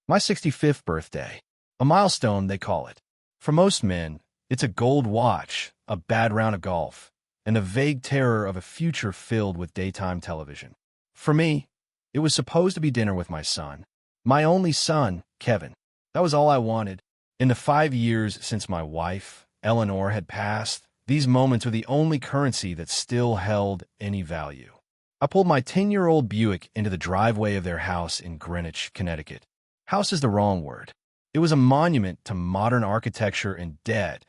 My 65th birthday. A milestone, they call it. For most men, it's a gold watch, a bad round of golf, and a vague terror of a future filled with daytime television. For me, it was supposed to be dinner with my son. My only son, Kevin. That was all I wanted. In the 5 years since my wife, Eleanor, had passed, these moments were the only currency that still held any value. I pulled my 10-year-old Buick into the driveway of their house in Greenwich, Connecticut. House is the wrong word. It was a monument to modern architecture and dead,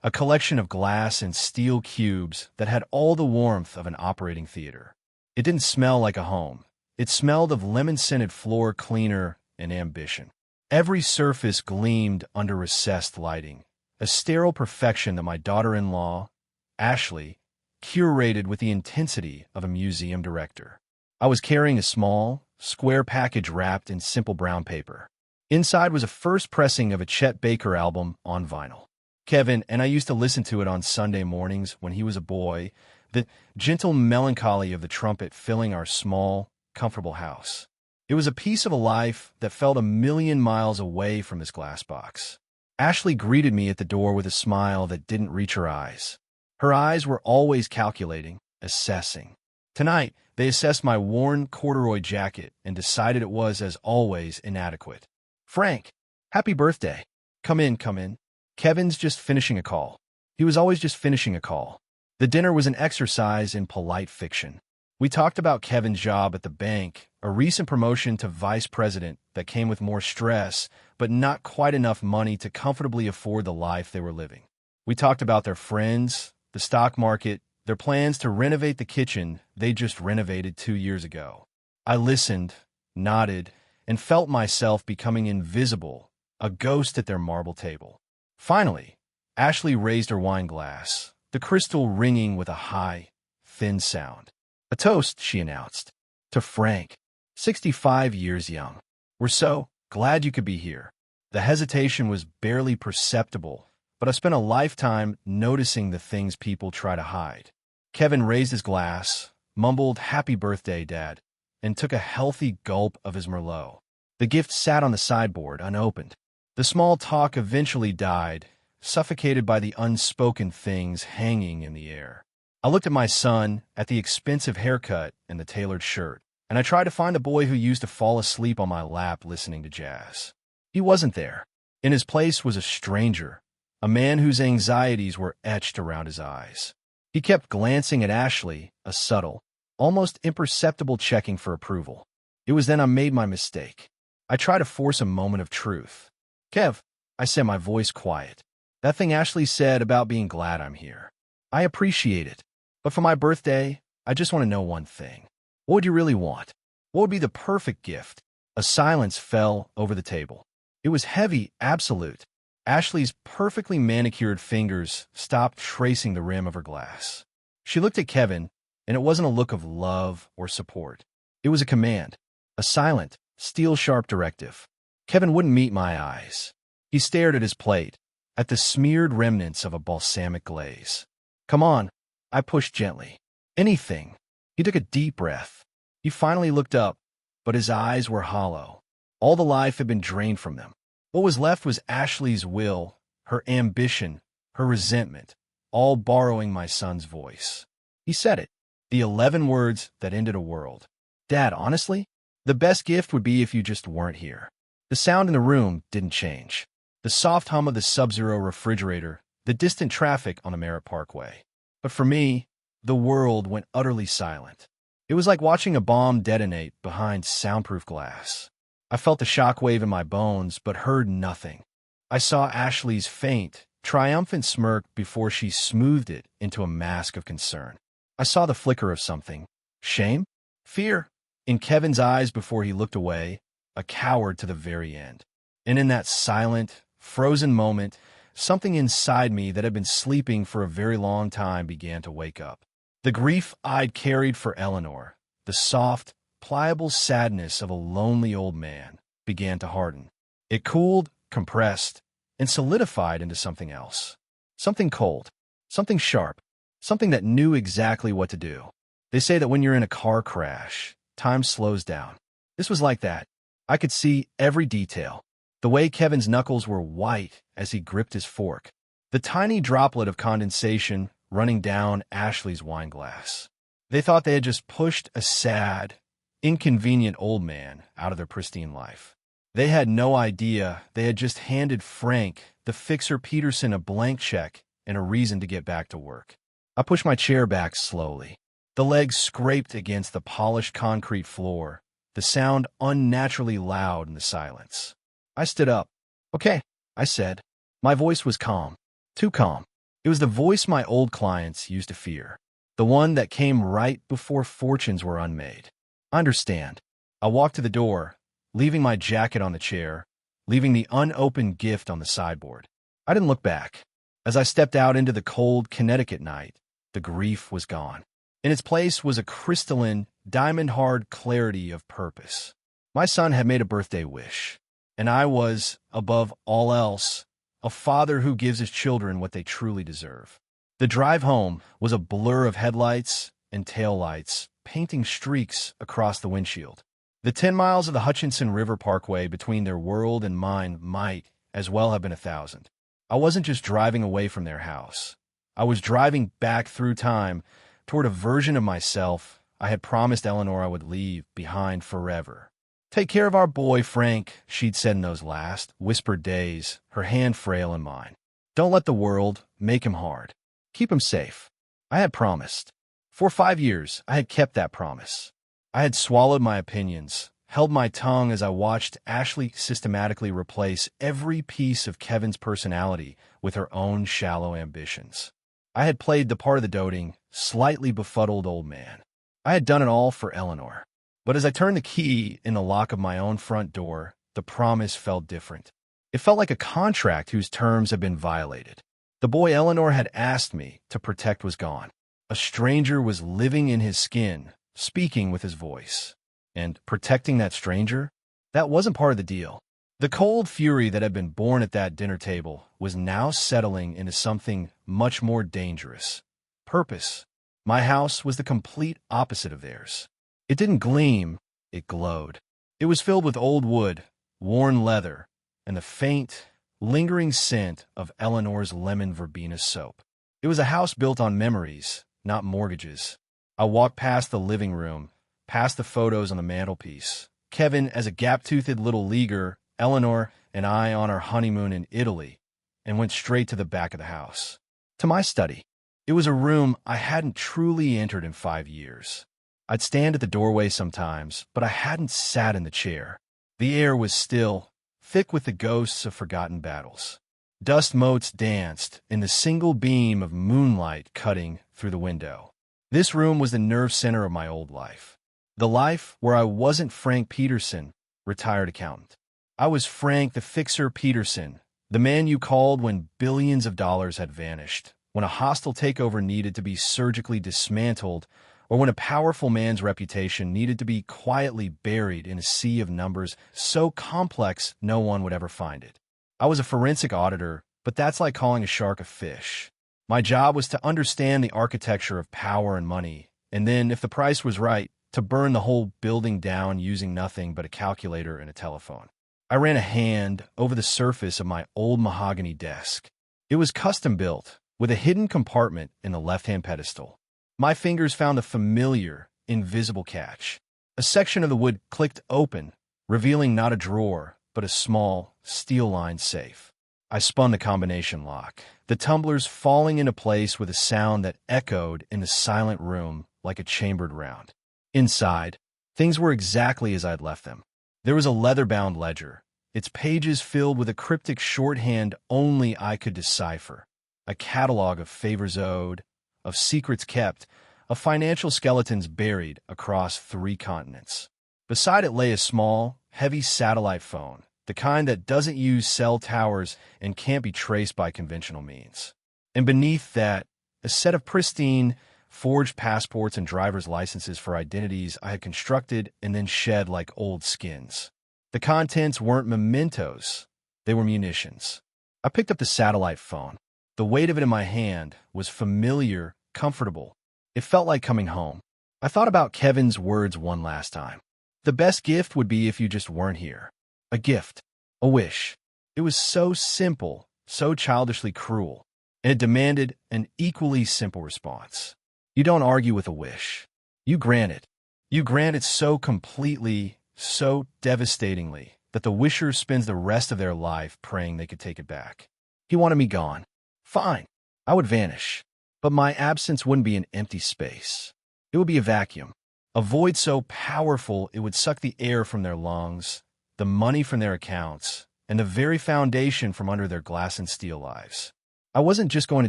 a collection of glass and steel cubes that had all the warmth of an operating theater. It didn't smell like a home. It smelled of lemon-scented floor cleaner and ambition. Every surface gleamed under recessed lighting, a sterile perfection that my daughter-in-law, Ashley, curated with the intensity of a museum director. I was carrying a small, square package wrapped in simple brown paper. Inside was a first pressing of a Chet Baker album on vinyl. Kevin and I used to listen to it on Sunday mornings when he was a boy, the gentle melancholy of the trumpet filling our small, comfortable house. It was a piece of a life that felt a million miles away from this glass box. Ashley greeted me at the door with a smile that didn't reach her eyes. Her eyes were always calculating, assessing. Tonight, they assessed my worn corduroy jacket and decided it was, as always, inadequate. "Frank, happy birthday. Come in, come in." Kevin's just finishing a call. He was always just finishing a call. The dinner was an exercise in polite fiction. We talked about Kevin's job at the bank, a recent promotion to vice president that came with more stress, but not quite enough money to comfortably afford the life they were living. We talked about their friends, the stock market, their plans to renovate the kitchen they just renovated 2 years ago. I listened, nodded, and felt myself becoming invisible, a ghost at their marble table. Finally, Ashley raised her wine glass, the crystal ringing with a high, thin sound. "A toast," she announced, "to Frank, 65 years young. We're so glad you could be here." The hesitation was barely perceptible, but I spent a lifetime noticing the things people try to hide. Kevin raised his glass, mumbled, "Happy birthday, Dad," and took a healthy gulp of his Merlot. The gift sat on the sideboard, unopened. The small talk eventually died, suffocated by the unspoken things hanging in the air. I looked at my son, at the expensive haircut and the tailored shirt, and I tried to find the boy who used to fall asleep on my lap listening to jazz. He wasn't there. In his place was a stranger, a man whose anxieties were etched around his eyes. He kept glancing at Ashley, a subtle, almost imperceptible checking for approval. It was then I made my mistake. I tried to force a moment of truth. "Kev," I said, my voice quiet, "that thing Ashley said about being glad I'm here. I appreciate it. But for my birthday, I just want to know one thing. What would you really want? What would be the perfect gift?" A silence fell over the table. It was heavy, absolute. Ashley's perfectly manicured fingers stopped tracing the rim of her glass. She looked at Kevin, and it wasn't a look of love or support. It was a command, a silent, steel-sharp directive. Kevin wouldn't meet my eyes. He stared at his plate, at the smeared remnants of a balsamic glaze. "Come on," I pushed gently. "Anything." He took a deep breath. He finally looked up, but his eyes were hollow. All the life had been drained from them. What was left was Ashley's will, her ambition, her resentment, all borrowing my son's voice. He said it, the 11 words that ended a world. "Dad, honestly, the best gift would be if you just weren't here." The sound in the room didn't change. The soft hum of the Sub-Zero refrigerator, the distant traffic on the Merritt Parkway. But for me, the world went utterly silent. It was like watching a bomb detonate behind soundproof glass. I felt the shockwave in my bones, but heard nothing. I saw Ashley's faint, triumphant smirk before she smoothed it into a mask of concern. I saw the flicker of something. Shame? Fear? In Kevin's eyes before he looked away, a coward to the very end. And in that silent, frozen moment, something inside me that had been sleeping for a very long time began to wake up. The grief I'd carried for Eleanor, the soft, pliable sadness of a lonely old man, began to harden. It cooled, compressed, and solidified into something else. Something cold, something sharp, something that knew exactly what to do. They say that when you're in a car crash, time slows down. This was like that. I could see every detail. The way Kevin's knuckles were white as he gripped his fork. The tiny droplet of condensation running down Ashley's wine glass. They thought they had just pushed a sad, inconvenient old man out of their pristine life. They had no idea they had just handed Frank, the fixer Peterson, a blank check and a reason to get back to work. I pushed my chair back slowly. The legs scraped against the polished concrete floor, the sound unnaturally loud in the silence. I stood up. "Okay," I said. My voice was calm. Too calm. It was the voice my old clients used to fear. The one that came right before fortunes were unmade. "I understand." I walked to the door, leaving my jacket on the chair, leaving the unopened gift on the sideboard. I didn't look back. As I stepped out into the cold Connecticut night, the grief was gone. In its place was a crystalline, diamond-hard clarity of purpose. My son had made a birthday wish, and I was, above all else, a father who gives his children what they truly deserve. The drive home was a blur of headlights and taillights, painting streaks across the windshield. The 10 miles of the Hutchinson River Parkway between their world and mine might as well have been 1,000. I wasn't just driving away from their house. I was driving back through time toward a version of myself I had promised Eleanor I would leave behind forever. "Take care of our boy, Frank," she'd said in those last, whispered days, her hand frail in mine. "Don't let the world make him hard. Keep him safe." I had promised. For 5 years, I had kept that promise. I had swallowed my opinions, held my tongue as I watched Ashley systematically replace every piece of Kevin's personality with her own shallow ambitions. I had played the part of the doting, slightly befuddled old man. I had done it all for Eleanor. But as I turned the key in the lock of my own front door, the promise felt different. It felt like a contract whose terms had been violated. The boy Eleanor had asked me to protect was gone. A stranger was living in his skin, speaking with his voice. And protecting that stranger? That wasn't part of the deal. The cold fury that had been born at that dinner table was now settling into something much more dangerous. Purpose. My house was the complete opposite of theirs. It didn't gleam, it glowed. It was filled with old wood, worn leather, and the faint, lingering scent of Eleanor's lemon verbena soap. It was a house built on memories, not mortgages. I walked past the living room, past the photos on the mantelpiece. Kevin as a gap-toothed little leaguer, Eleanor and I on our honeymoon in Italy, and went straight to the back of the house. To my study. It was a room I hadn't truly entered in 5 years. I'd stand at the doorway sometimes, but I hadn't sat in the chair. The air was still, thick with the ghosts of forgotten battles. Dust motes danced in the single beam of moonlight cutting through the window. This room was the nerve center of my old life. The life where I wasn't Frank Peterson, retired accountant. I was Frank the Fixer Peterson, the man you called when billions of dollars had vanished, when a hostile takeover needed to be surgically dismantled, or when a powerful man's reputation needed to be quietly buried in a sea of numbers so complex no one would ever find it. I was a forensic auditor, but that's like calling a shark a fish. My job was to understand the architecture of power and money, and then, if the price was right, to burn the whole building down using nothing but a calculator and a telephone. I ran a hand over the surface of my old mahogany desk. It was custom built, with a hidden compartment in the left-hand pedestal. My fingers found the familiar, invisible catch. A section of the wood clicked open, revealing not a drawer, but a small, steel-lined safe. I spun the combination lock, the tumblers falling into place with a sound that echoed in the silent room like a chambered round. Inside, things were exactly as I'd left them. There was a leather-bound ledger, its pages filled with a cryptic shorthand only I could decipher, a catalog of favors owed, of secrets kept, of financial skeletons buried across 3 continents. Beside it lay a small, heavy satellite phone, the kind that doesn't use cell towers and can't be traced by conventional means. And beneath that, a set of pristine, forged passports and driver's licenses for identities I had constructed and then shed like old skins. The contents weren't mementos, they were munitions. I picked up the satellite phone. The weight of it in my hand was familiar, comfortable. It felt like coming home. I thought about Kevin's words one last time. The best gift would be if you just weren't here. A gift. A wish. It was so simple, so childishly cruel, and it demanded an equally simple response. You don't argue with a wish. You grant it. You grant it so completely, so devastatingly, that the wisher spends the rest of their life praying they could take it back. He wanted me gone. Fine. I would vanish. But my absence wouldn't be an empty space. It would be a vacuum. A void so powerful it would suck the air from their lungs, the money from their accounts, and the very foundation from under their glass and steel lives. I wasn't just going to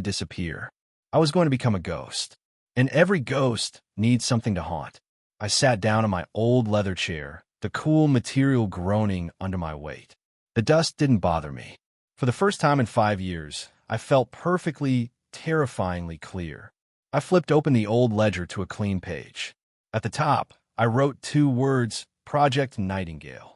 disappear. I was going to become a ghost. And every ghost needs something to haunt. I sat down in my old leather chair, the cool material groaning under my weight. The dust didn't bother me. For the first time in 5 years, I felt perfectly, terrifyingly clear. I flipped open the old ledger to a clean page. At the top, I wrote 2 words, Project Nightingale.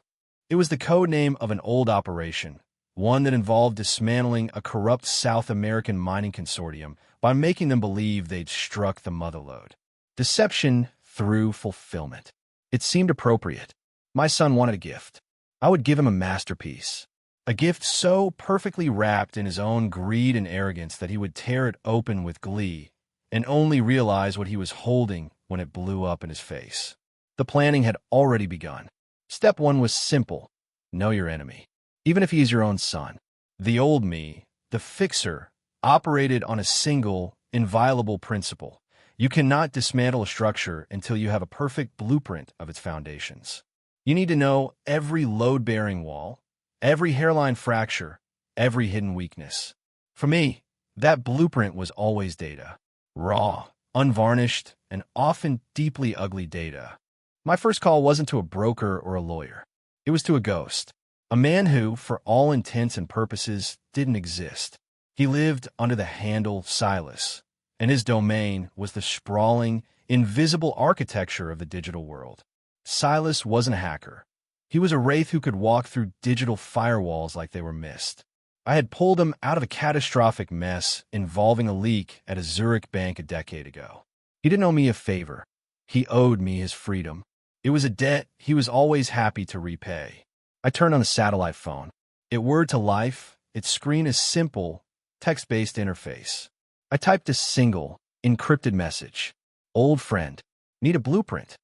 It was the code name of an old operation, one that involved dismantling a corrupt South American mining consortium by making them believe they'd struck the motherlode. Deception through fulfillment. It seemed appropriate. My son wanted a gift. I would give him a masterpiece. A gift so perfectly wrapped in his own greed and arrogance that he would tear it open with glee and only realize what he was holding when it blew up in his face. The planning had already begun. Step 1 was simple. Know your enemy, even if he is your own son. The old me, the fixer, operated on a single, inviolable principle. You cannot dismantle a structure until you have a perfect blueprint of its foundations. You need to know every load-bearing wall, every hairline fracture, every hidden weakness. For me, that blueprint was always data. Raw, unvarnished, and often deeply ugly data. My first call wasn't to a broker or a lawyer. It was to a ghost. A man who, for all intents and purposes, didn't exist. He lived under the handle Silas, and his domain was the sprawling, invisible architecture of the digital world. Silas wasn't a hacker. He was a wraith who could walk through digital firewalls like they were mist. I had pulled him out of a catastrophic mess involving a leak at a Zurich bank a decade ago. He didn't owe me a favor. He owed me his freedom. It was a debt he was always happy to repay. I turned on the satellite phone. It whirred to life, its screen a simple, text-based interface. I typed a single, encrypted message. Old friend. Need a blueprint.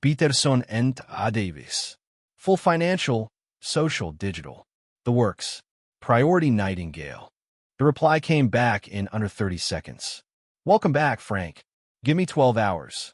Peterson and A. Davis. Full financial, social, digital. The works. Priority Nightingale. The reply came back in under 30 seconds. Welcome back, Frank. Give me 12 hours.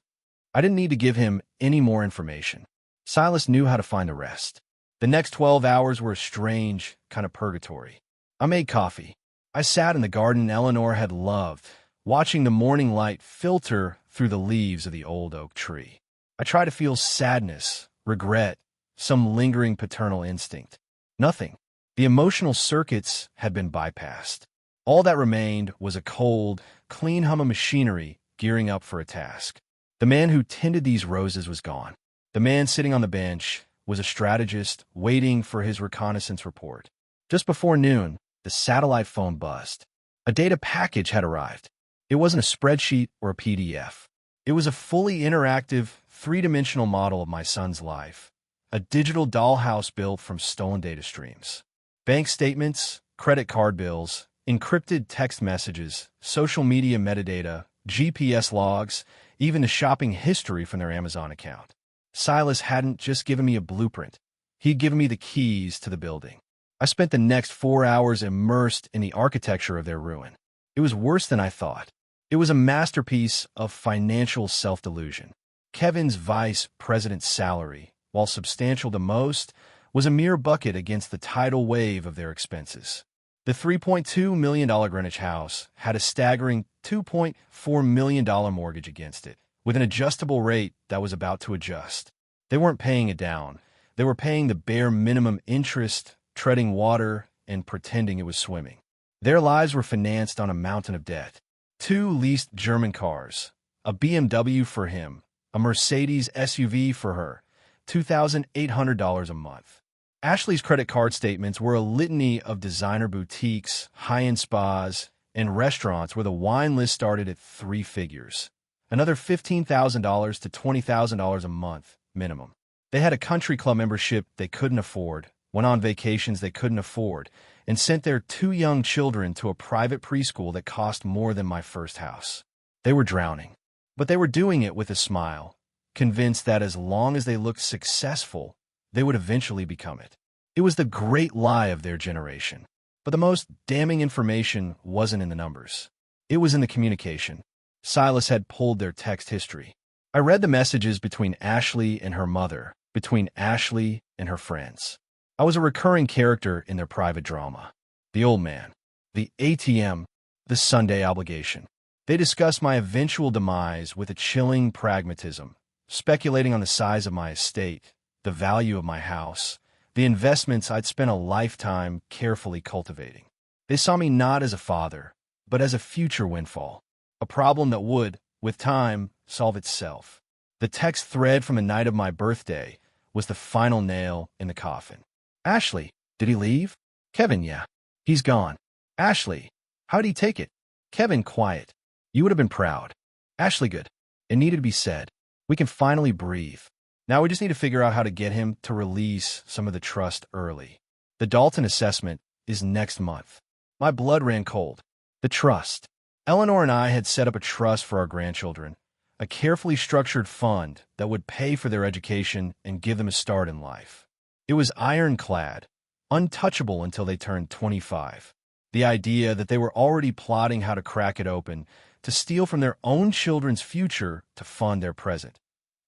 I didn't need to give him any more information. Silas knew how to find the rest. The next 12 hours were a strange kind of purgatory. I made coffee. I sat in the garden Eleanor had loved, watching the morning light filter through the leaves of the old oak tree. I tried to feel sadness, regret, some lingering paternal instinct. Nothing. The emotional circuits had been bypassed. All that remained was a cold, clean hum of machinery gearing up for a task. The man who tended these roses was gone. The man sitting on the bench was a strategist waiting for his reconnaissance report. Just before noon, the satellite phone buzzed. A data package had arrived. It wasn't a spreadsheet or a PDF. It was a fully interactive, three-dimensional model of my son's life, a digital dollhouse built from stolen data streams. Bank statements, credit card bills, encrypted text messages, social media metadata, GPS logs, even the shopping history from their Amazon account. Silas hadn't just given me a blueprint. He'd given me the keys to the building. I spent the next 4 hours immersed in the architecture of their ruin. It was worse than I thought. It was a masterpiece of financial self-delusion. Kevin's vice president's salary, while substantial to most, was a mere bucket against the tidal wave of their expenses. The $3.2 million Greenwich house had a staggering $2.4 million mortgage against it, with an adjustable rate that was about to adjust. They weren't paying it down. They were paying the bare minimum interest, treading water, and pretending it was swimming. Their lives were financed on a mountain of debt. 2 leased German cars, a BMW for him, a Mercedes SUV for her, $2,800 a month. Ashley's credit card statements were a litany of designer boutiques, high-end spas, and restaurants where the wine list started at 3 figures. Another $15,000 to $20,000 a month, minimum. They had a country club membership they couldn't afford, went on vacations they couldn't afford, and sent their 2 young children to a private preschool that cost more than my first house. They were drowning, but they were doing it with a smile, convinced that as long as they looked successful, they would eventually become it. It was the great lie of their generation. But the most damning information wasn't in the numbers. It was in the communication. Silas had pulled their text history. I read the messages between Ashley and her mother, between Ashley and her friends. I was a recurring character in their private drama. The old man, the ATM, the Sunday obligation. They discussed my eventual demise with a chilling pragmatism, speculating on the size of my estate, the value of my house, the investments I'd spent a lifetime carefully cultivating. They saw me not as a father, but as a future windfall, a problem that would, with time, solve itself. The text thread from the night of my birthday was the final nail in the coffin. Ashley, did he leave? Kevin, yeah. He's gone. Ashley, how'd he take it? Kevin, quiet. You would have been proud. Ashley, good. It needed to be said. We can finally breathe. Now we just need to figure out how to get him to release some of the trust early. The Dalton assessment is next month. My blood ran cold. The trust. Eleanor and I had set up a trust for our grandchildren, a carefully structured fund that would pay for their education and give them a start in life. It was ironclad, untouchable until they turned 25. The idea that they were already plotting how to crack it open, to steal from their own children's future to fund their present.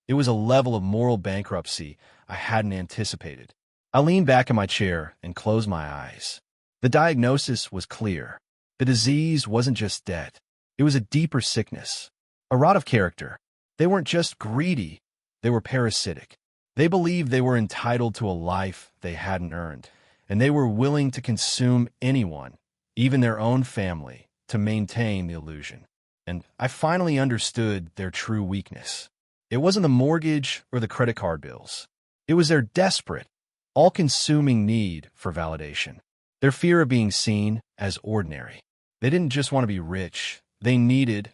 It was a level of moral bankruptcy I hadn't anticipated. I leaned back in my chair and closed my eyes. The diagnosis was clear. The disease wasn't just debt. It was a deeper sickness, a rot of character. They weren't just greedy, they were parasitic. They believed they were entitled to a life they hadn't earned, and they were willing to consume anyone, even their own family, to maintain the illusion. And I finally understood their true weakness. It wasn't the mortgage or the credit card bills. It was their desperate, all-consuming need for validation. Their fear of being seen as ordinary. They didn't just want to be rich. They needed,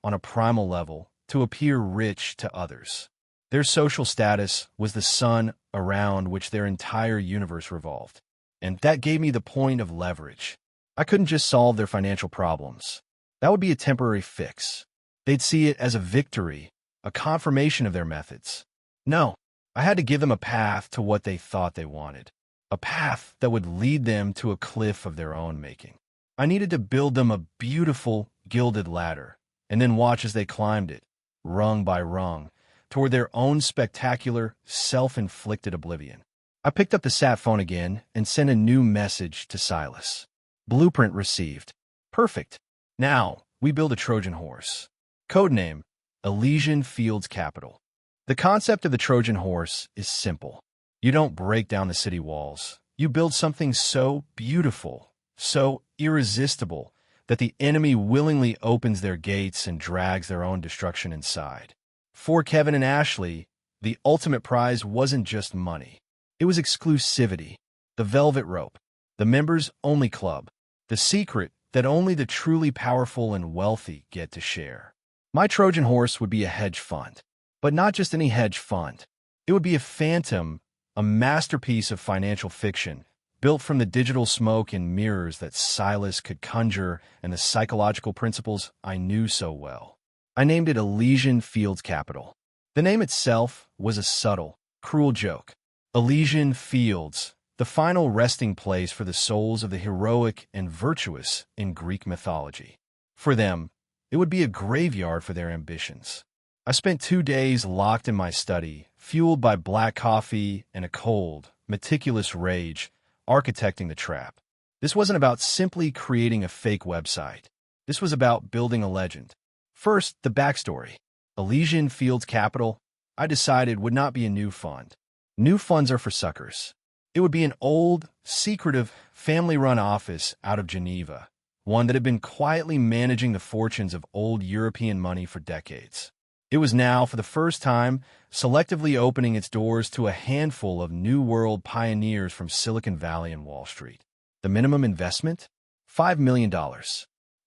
on a primal level, to appear rich to others. Their social status was the sun around which their entire universe revolved. And that gave me the point of leverage. I couldn't just solve their financial problems. That would be a temporary fix. They'd see it as a victory, a confirmation of their methods. No, I had to give them a path to what they thought they wanted, a path that would lead them to a cliff of their own making. I needed to build them a beautiful, gilded ladder, and then watch as they climbed it, rung by rung, toward their own spectacular, self-inflicted oblivion. I picked up the sat phone again and sent a new message to Silas. Blueprint received. Perfect. Now, we build a Trojan horse. Codename, Elysian Fields Capital. The concept of the Trojan horse is simple. You don't break down the city walls. You build something so beautiful, so irresistible, that the enemy willingly opens their gates and drags their own destruction inside. For Kevin and Ashley, the ultimate prize wasn't just money. It was exclusivity, the velvet rope, the members-only club, the secret that only the truly powerful and wealthy get to share. My Trojan horse would be a hedge fund, but not just any hedge fund. It would be a phantom, a masterpiece of financial fiction, built from the digital smoke and mirrors that Silas could conjure and the psychological principles I knew so well. I named it Elysian Fields Capital. The name itself was a subtle, cruel joke. Elysian Fields, the final resting place for the souls of the heroic and virtuous in Greek mythology. For them, it would be a graveyard for their ambitions. I spent 2 days locked in my study, fueled by black coffee and a cold, meticulous rage, architecting the trap. This wasn't about simply creating a fake website. This was about building a legend. First, the backstory. Elysian Fields Capital, I decided, would not be a new fund. New funds are for suckers. It would be an old, secretive, family-run office out of Geneva, one that had been quietly managing the fortunes of old European money for decades. It was now, for the first time, selectively opening its doors to a handful of New World pioneers from Silicon Valley and Wall Street. The minimum investment? $5 million.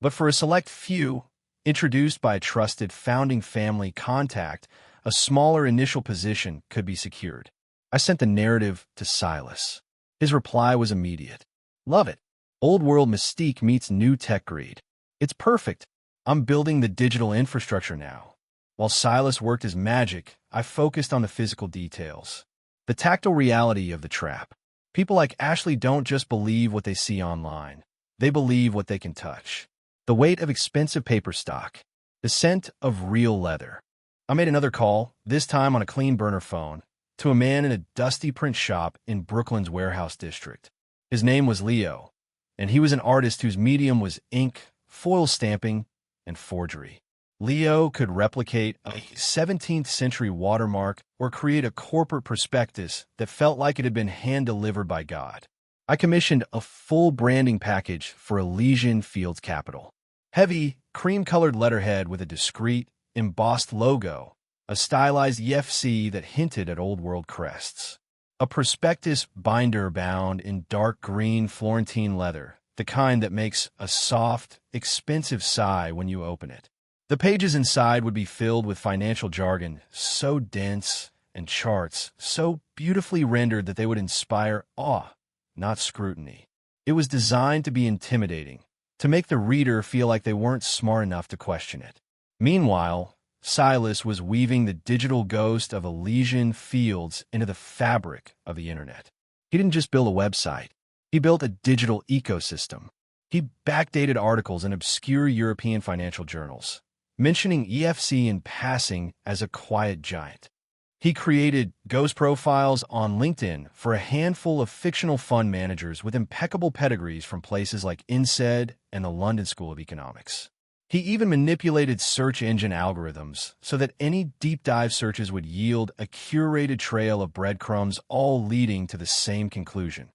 But for a select few, introduced by a trusted founding family contact, a smaller initial position could be secured. I sent the narrative to Silas. His reply was immediate. Love it. Old world mystique meets new tech greed. It's perfect. I'm building the digital infrastructure now. While Silas worked his magic, I focused on the physical details. The tactile reality of the trap. People like Ashley don't just believe what they see online. They believe what they can touch. The weight of expensive paper stock. The scent of real leather. I made another call, this time on a clean burner phone, to a man in a dusty print shop in Brooklyn's warehouse district. His name was Leo, and he was an artist whose medium was ink, foil stamping, and forgery. Leo could replicate a 17th century watermark or create a corporate prospectus that felt like it had been hand-delivered by God. I commissioned a full branding package for Elysian Fields Capital. Heavy, cream-colored letterhead with a discreet, embossed logo, a stylized EFC that hinted at old-world crests. A prospectus binder bound in dark green Florentine leather, the kind that makes a soft, expensive sigh when you open it. The pages inside would be filled with financial jargon, so dense, and charts, so beautifully rendered that they would inspire awe, not scrutiny. It was designed to be intimidating, to make the reader feel like they weren't smart enough to question it. Meanwhile, Silas was weaving the digital ghost of Elysian Fields into the fabric of the internet. He didn't just build a website. He built a digital ecosystem. He backdated articles in obscure European financial journals, mentioning EFC in passing as a quiet giant. He created ghost profiles on LinkedIn for a handful of fictional fund managers with impeccable pedigrees from places like INSEAD and the London School of Economics. He even manipulated search engine algorithms so that any deep dive searches would yield a curated trail of breadcrumbs, all leading to the same conclusion.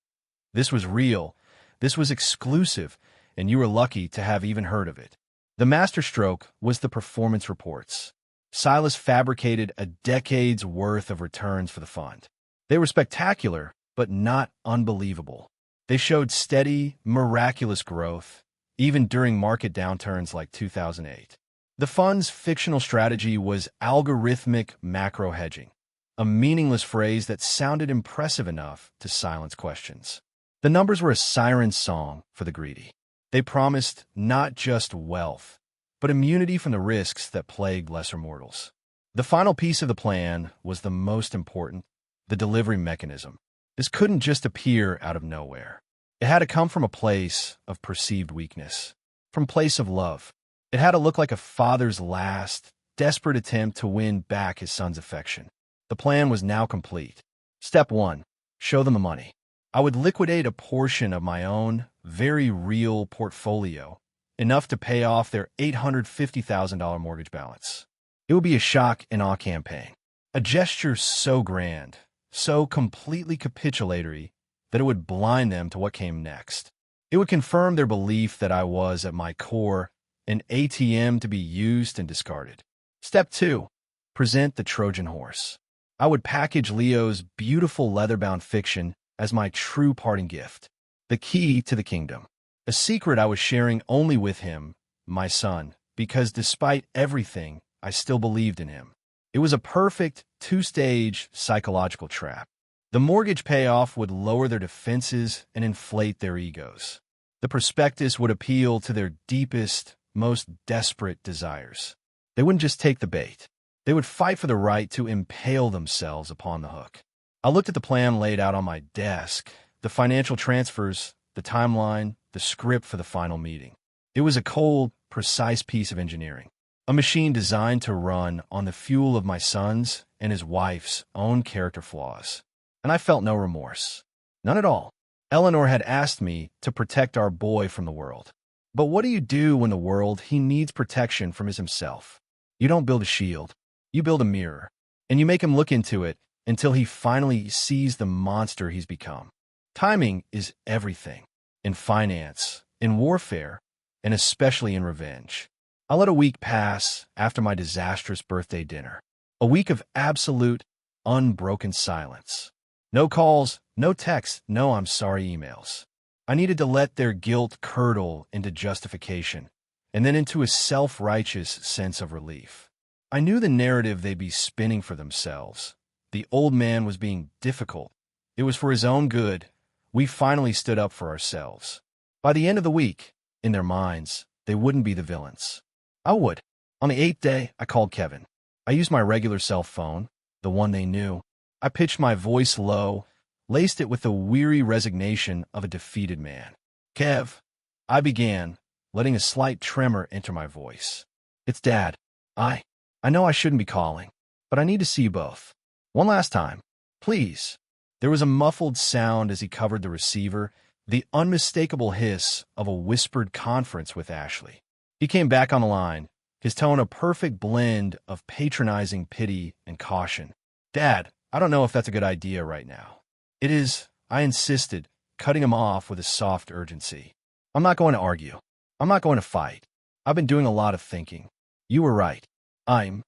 This was real, this was exclusive, and you were lucky to have even heard of it. The masterstroke was the performance reports. Silas fabricated a decade's worth of returns for the fund. They were spectacular, but not unbelievable. They showed steady, miraculous growth, even during market downturns like 2008. The fund's fictional strategy was algorithmic macro hedging, a meaningless phrase that sounded impressive enough to silence questions. The numbers were a siren song for the greedy. They promised not just wealth, but immunity from the risks that plagued lesser mortals. The final piece of the plan was the most important, the delivery mechanism. This couldn't just appear out of nowhere. It had to come from a place of perceived weakness, from a place of love. It had to look like a father's last, desperate attempt to win back his son's affection. The plan was now complete. Step 1. Show them the money. I would liquidate a portion of my own, very real portfolio, enough to pay off their $850,000 mortgage balance. It would be a shock and awe campaign, a gesture so grand, so completely capitulatory, that it would blind them to what came next. It would confirm their belief that I was, at my core, an ATM to be used and discarded. Step 2. Present the Trojan horse. I would package Leo's beautiful leather-bound fiction as my true parting gift, the key to the kingdom. A secret I was sharing only with him, my son, because despite everything, I still believed in him. It was a perfect two-stage psychological trap. The mortgage payoff would lower their defenses and inflate their egos. The prospectus would appeal to their deepest, most desperate desires. They wouldn't just take the bait. They would fight for the right to impale themselves upon the hook. I looked at the plan laid out on my desk, the financial transfers, the timeline, the script for the final meeting. It was a cold, precise piece of engineering, a machine designed to run on the fuel of my son's and his wife's own character flaws. And I felt no remorse. None at all. Eleanor had asked me to protect our boy from the world. But what do you do when the world he needs protection from is himself? You don't build a shield. You build a mirror. And you make him look into it until he finally sees the monster he's become. Timing is everything. In finance, in warfare, and especially in revenge. I let a week pass after my disastrous birthday dinner. A week of absolute, unbroken silence. No calls, no texts, no I'm sorry emails. I needed to let their guilt curdle into justification, and then into a self-righteous sense of relief. I knew the narrative they'd be spinning for themselves, The old man was being difficult. It was for his own good. We finally stood up for ourselves. By the end of the week, in their minds, they wouldn't be the villains. I would. On the 8th day, I called Kevin. I used my regular cell phone, the one they knew. I pitched my voice low, laced it with the weary resignation of a defeated man. Kev, I began, letting a slight tremor enter my voice. It's Dad. I know I shouldn't be calling, but I need to see you both. One last time, please. There was a muffled sound as he covered the receiver, the unmistakable hiss of a whispered conference with Ashley. He came back on the line, his tone a perfect blend of patronizing pity and caution. Dad, I don't know if that's a good idea right now. It is, I insisted, cutting him off with a soft urgency. I'm not going to argue. I'm not going to fight. I've been doing a lot of thinking. You were right. I'm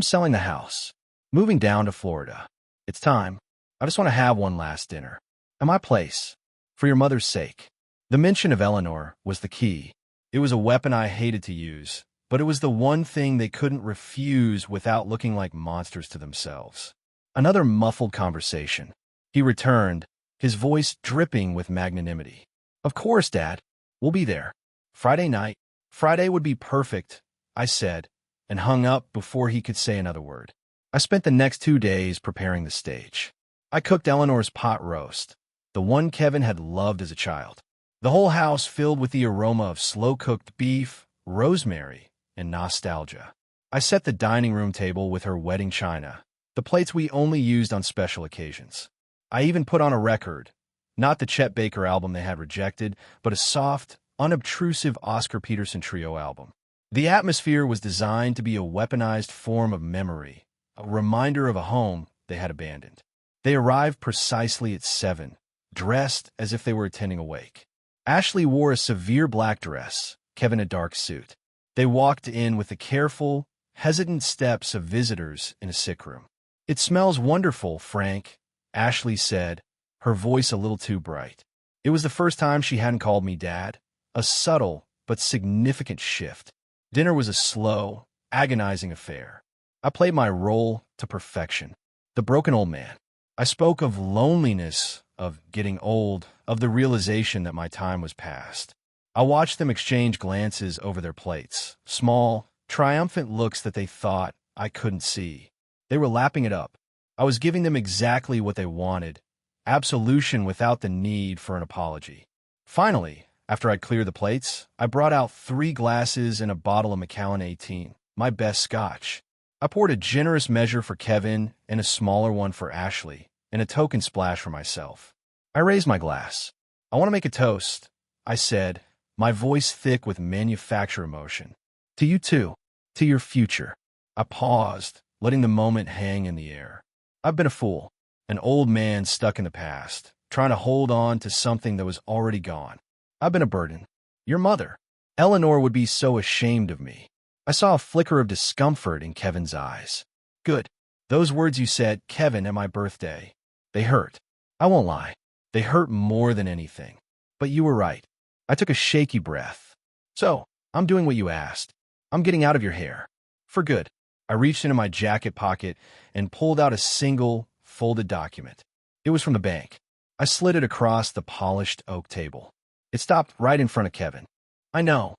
selling the house. Moving down to Florida. It's time. I just want to have one last dinner. At my place. For your mother's sake. The mention of Eleanor was the key. It was a weapon I hated to use, but it was the one thing they couldn't refuse without looking like monsters to themselves. Another muffled conversation. He returned, his voice dripping with magnanimity. Of course, Dad. We'll be there. Friday night. Friday would be perfect, I said, and hung up before he could say another word. I spent the next 2 days preparing the stage. I cooked Eleanor's pot roast, the one Kevin had loved as a child. The whole house filled with the aroma of slow-cooked beef, rosemary, and nostalgia. I set the dining room table with her wedding china, the plates we only used on special occasions. I even put on a record, not the Chet Baker album they had rejected, but a soft, unobtrusive Oscar Peterson Trio album. The atmosphere was designed to be a weaponized form of memory, a reminder of a home they had abandoned. They arrived precisely at 7, dressed as if they were attending a wake. Ashley wore a severe black dress, Kevin a dark suit. They walked in with the careful, hesitant steps of visitors in a sick room. It smells wonderful, Frank, Ashley said, her voice a little too bright. It was the first time she hadn't called me Dad, a subtle but significant shift. Dinner was a slow, agonizing affair. I played my role to perfection. The broken old man. I spoke of loneliness, of getting old, of the realization that my time was past. I watched them exchange glances over their plates, small, triumphant looks that they thought I couldn't see. They were lapping it up. I was giving them exactly what they wanted, absolution without the need for an apology. Finally, after I'd cleared the plates, I brought out 3 glasses and a bottle of Macallan 18, my best scotch. I poured a generous measure for Kevin and a smaller one for Ashley, and a token splash for myself. I raised my glass. I want to make a toast, I said, my voice thick with manufactured emotion. To you too, to your future. I paused, letting the moment hang in the air. I've been a fool, an old man stuck in the past, trying to hold on to something that was already gone. I've been a burden. Your mother. Eleanor would be so ashamed of me. I saw a flicker of discomfort in Kevin's eyes. Good. Those words you said, Kevin, at my birthday. They hurt. I won't lie. They hurt more than anything. But you were right. I took a shaky breath. So, I'm doing what you asked. I'm getting out of your hair. For good. I reached into my jacket pocket and pulled out a single, folded document. It was from the bank. I slid it across the polished oak table. It stopped right in front of Kevin. I know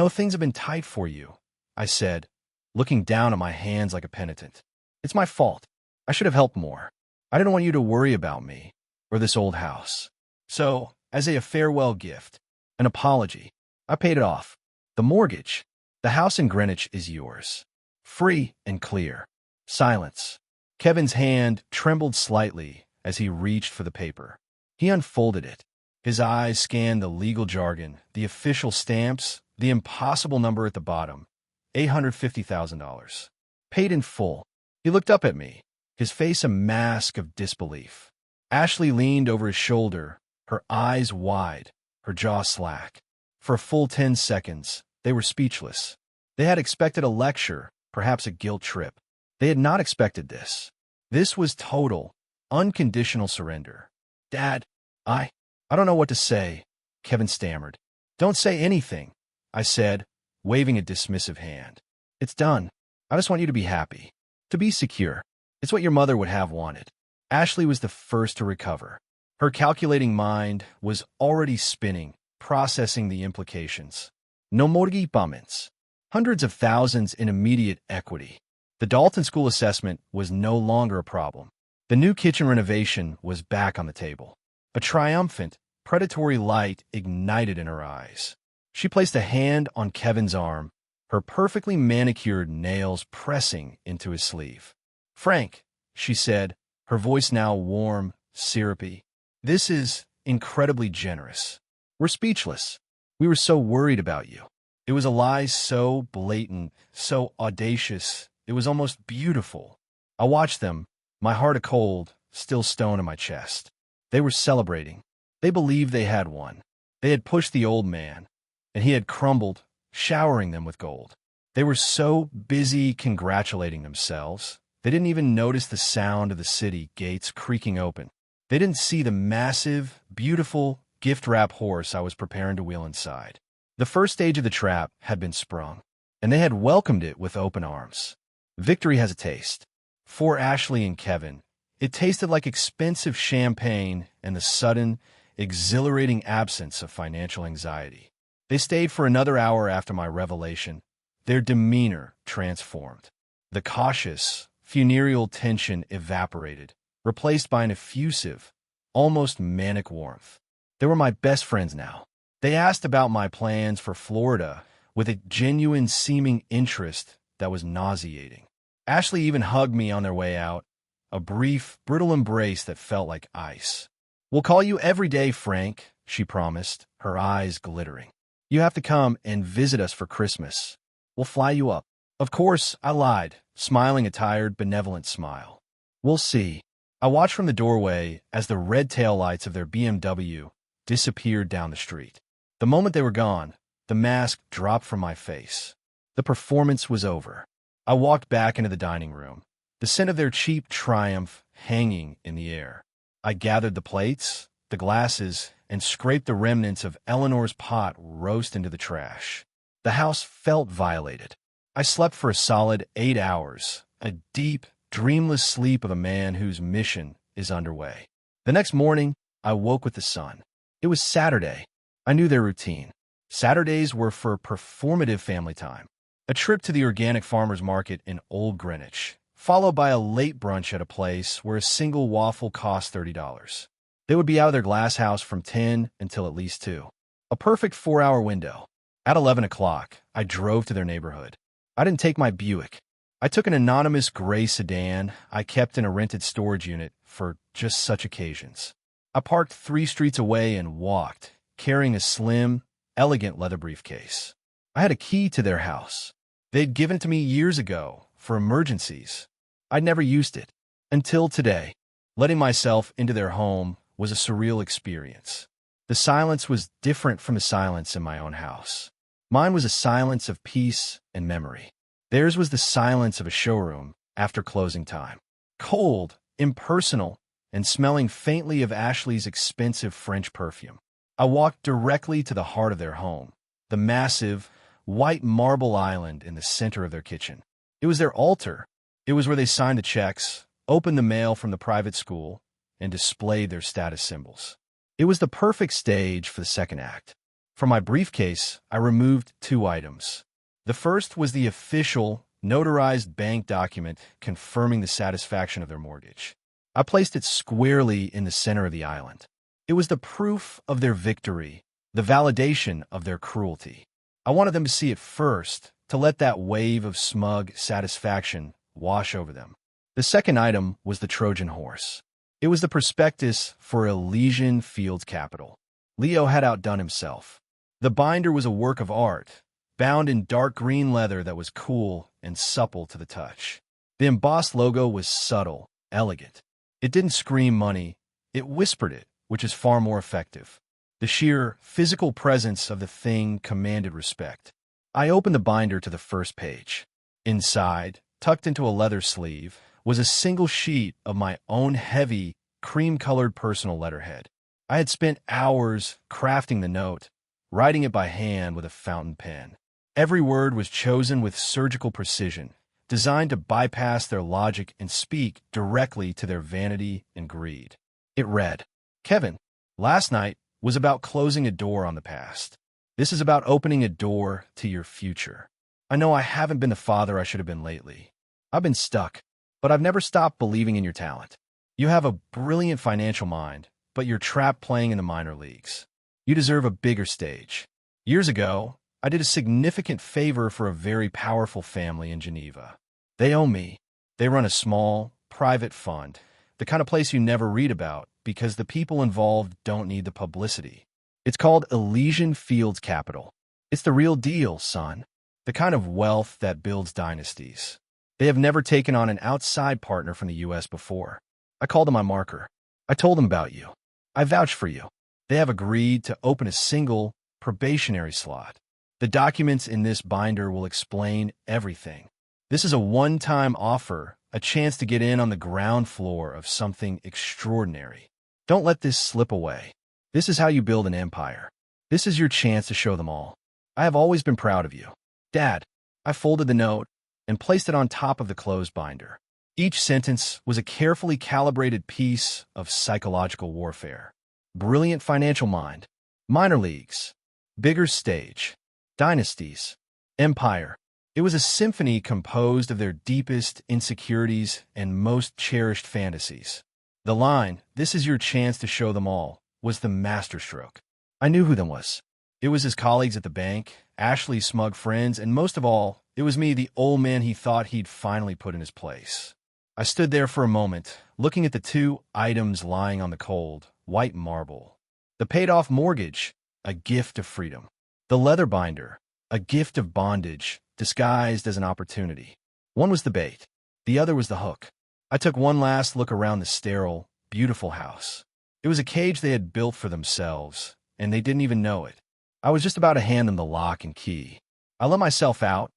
things have been tight for you, I said, looking down at my hands like a penitent. It's my fault. I should have helped more. I didn't want you to worry about me or this old house. So, as a farewell gift, an apology, I paid it off. The mortgage, the house in Greenwich is yours. Free and clear. Silence. Kevin's hand trembled slightly as he reached for the paper. He unfolded it. His eyes scanned the legal jargon, the official stamps, the impossible number at the bottom. $850,000. Paid in full. He looked up at me, his face a mask of disbelief. Ashley leaned over his shoulder, her eyes wide, her jaw slack. For a full 10 seconds, they were speechless. They had expected a lecture, perhaps a guilt trip. They had not expected this. This was total, unconditional surrender. Dad, I don't know what to say, Kevin stammered. Don't say anything, I said, waving a dismissive hand. It's done. I just want you to be happy, to be secure. It's what your mother would have wanted. Ashley was the first to recover. Her calculating mind was already spinning, processing the implications. No mortgage payments. Hundreds of thousands in immediate equity. The Dalton School assessment was no longer a problem. The new kitchen renovation was back on the table. A triumphant, predatory light ignited in her eyes. She placed a hand on Kevin's arm, her perfectly manicured nails pressing into his sleeve. "Frank," she said, her voice now warm, syrupy, "this is incredibly generous. We're speechless. We were so worried about you." It was a lie so blatant, so audacious, it was almost beautiful. I watched them, my heart a cold, still stone in my chest. They were celebrating. They believed they had won. They had pushed the old man, and he had crumbled, showering them with gold. They were so busy congratulating themselves, they didn't even notice the sound of the city gates creaking open. They didn't see the massive, beautiful, gift-wrap horse I was preparing to wheel inside. The first stage of the trap had been sprung, and they had welcomed it with open arms. Victory has a taste. For Ashley and Kevin, it tasted like expensive champagne and the sudden, exhilarating absence of financial anxiety. They stayed for another hour after my revelation, their demeanor transformed. The cautious, funereal tension evaporated, replaced by an effusive, almost manic warmth. They were my best friends now. They asked about my plans for Florida with a genuine seeming interest that was nauseating. Ashley even hugged me on their way out, a brief, brittle embrace that felt like ice. "We'll call you every day, Frank," she promised, her eyes glittering. "You have to come and visit us for Christmas. We'll fly you up." Of course, I lied, smiling a tired, benevolent smile. "We'll see." I watched from the doorway as the red taillights of their BMW disappeared down the street. The moment they were gone, the mask dropped from my face. The performance was over. I walked back into the dining room, the scent of their cheap triumph hanging in the air. I gathered the plates, the glasses, and scraped the remnants of Eleanor's pot roast into the trash. The house felt violated. I slept for a solid 8 hours, a deep, dreamless sleep of a man whose mission is underway. The next morning, I woke with the sun. It was Saturday. I knew their routine. Saturdays were for performative family time. A trip to the organic farmers market in Old Greenwich, followed by a late brunch at a place where a single waffle cost $30. They would be out of their glass house from 10 until at least 2. A perfect 4-hour window. At 11 o'clock, I drove to their neighborhood. I didn't take my Buick. I took an anonymous gray sedan I kept in a rented storage unit for just such occasions. I parked 3 streets away and walked, carrying a slim, elegant leather briefcase. I had a key to their house. They'd given it to me years ago for emergencies. I'd never used it. Until today. Letting myself into their home was a surreal experience. The silence was different from the silence in my own house. Mine was a silence of peace and memory. Theirs was the silence of a showroom after closing time. Cold, impersonal, and smelling faintly of Ashley's expensive French perfume. I walked directly to the heart of their home, the massive, white marble island in the center of their kitchen. It was their altar. It was where they signed the checks, opened the mail from the private school, and displayed their status symbols. It was the perfect stage for the second act. From my briefcase, I removed 2 items. The first was the official, notarized bank document confirming the satisfaction of their mortgage. I placed it squarely in the center of the island. It was the proof of their victory, the validation of their cruelty. I wanted them to see it first, to let that wave of smug satisfaction wash over them. The second item was the Trojan horse. It was the prospectus for Elysian Fields Capital. Leo had outdone himself. The binder was a work of art, bound in dark green leather that was cool and supple to the touch. The embossed logo was subtle, elegant. It didn't scream money, it whispered it, which is far more effective. The sheer physical presence of the thing commanded respect. I opened the binder to the first page. Inside, tucked into a leather sleeve, was a single sheet of my own heavy, cream-colored personal letterhead. I had spent hours crafting the note, writing it by hand with a fountain pen. Every word was chosen with surgical precision, designed to bypass their logic and speak directly to their vanity and greed. It read, Kevin, last night was about closing a door on the past. This is about opening a door to your future. I know I haven't been the father I should have been lately. I've been stuck, but I've never stopped believing in your talent. You have a brilliant financial mind, but you're trapped playing in the minor leagues. You deserve a bigger stage. Years ago, I did a significant favor for a very powerful family in Geneva. They owe me. They run a small, private fund, the kind of place you never read about because the people involved don't need the publicity. It's called Elysian Fields Capital. It's the real deal, son. The kind of wealth that builds dynasties. They have never taken on an outside partner from the U.S. before. I called them my marker. I told them about you. I vouched for you. They have agreed to open a single probationary slot. The documents in this binder will explain everything. This is a one-time offer, a chance to get in on the ground floor of something extraordinary. Don't let this slip away. This is how you build an empire. This is your chance to show them all. I have always been proud of you. Dad, I folded the note and placed it on top of the closed binder. Each sentence was a carefully calibrated piece of psychological warfare. Brilliant financial mind. Minor leagues. Bigger stage. Dynasties. Empire. It was a symphony composed of their deepest insecurities and most cherished fantasies. The line, "This is your chance to show them all," was the masterstroke. I knew who them was. It was his colleagues at the bank, Ashley's smug friends, and most of all, it was me, the old man he thought he'd finally put in his place. I stood there for a moment, looking at the two items lying on the cold, white marble. The paid-off mortgage, a gift of freedom. The leather binder, a gift of bondage, disguised as an opportunity. One was the bait. The other was the hook. I took one last look around the sterile, beautiful house. It was a cage they had built for themselves, and they didn't even know it. I was just about to hand them the lock and key. I let myself out,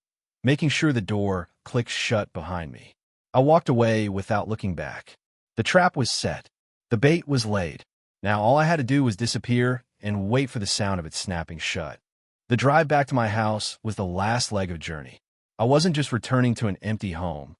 making sure the door clicked shut behind me. I walked away without looking back. The trap was set. The bait was laid. Now all I had to do was disappear and wait for the sound of it snapping shut. The drive back to my house was the last leg of the journey. I wasn't just returning to an empty home.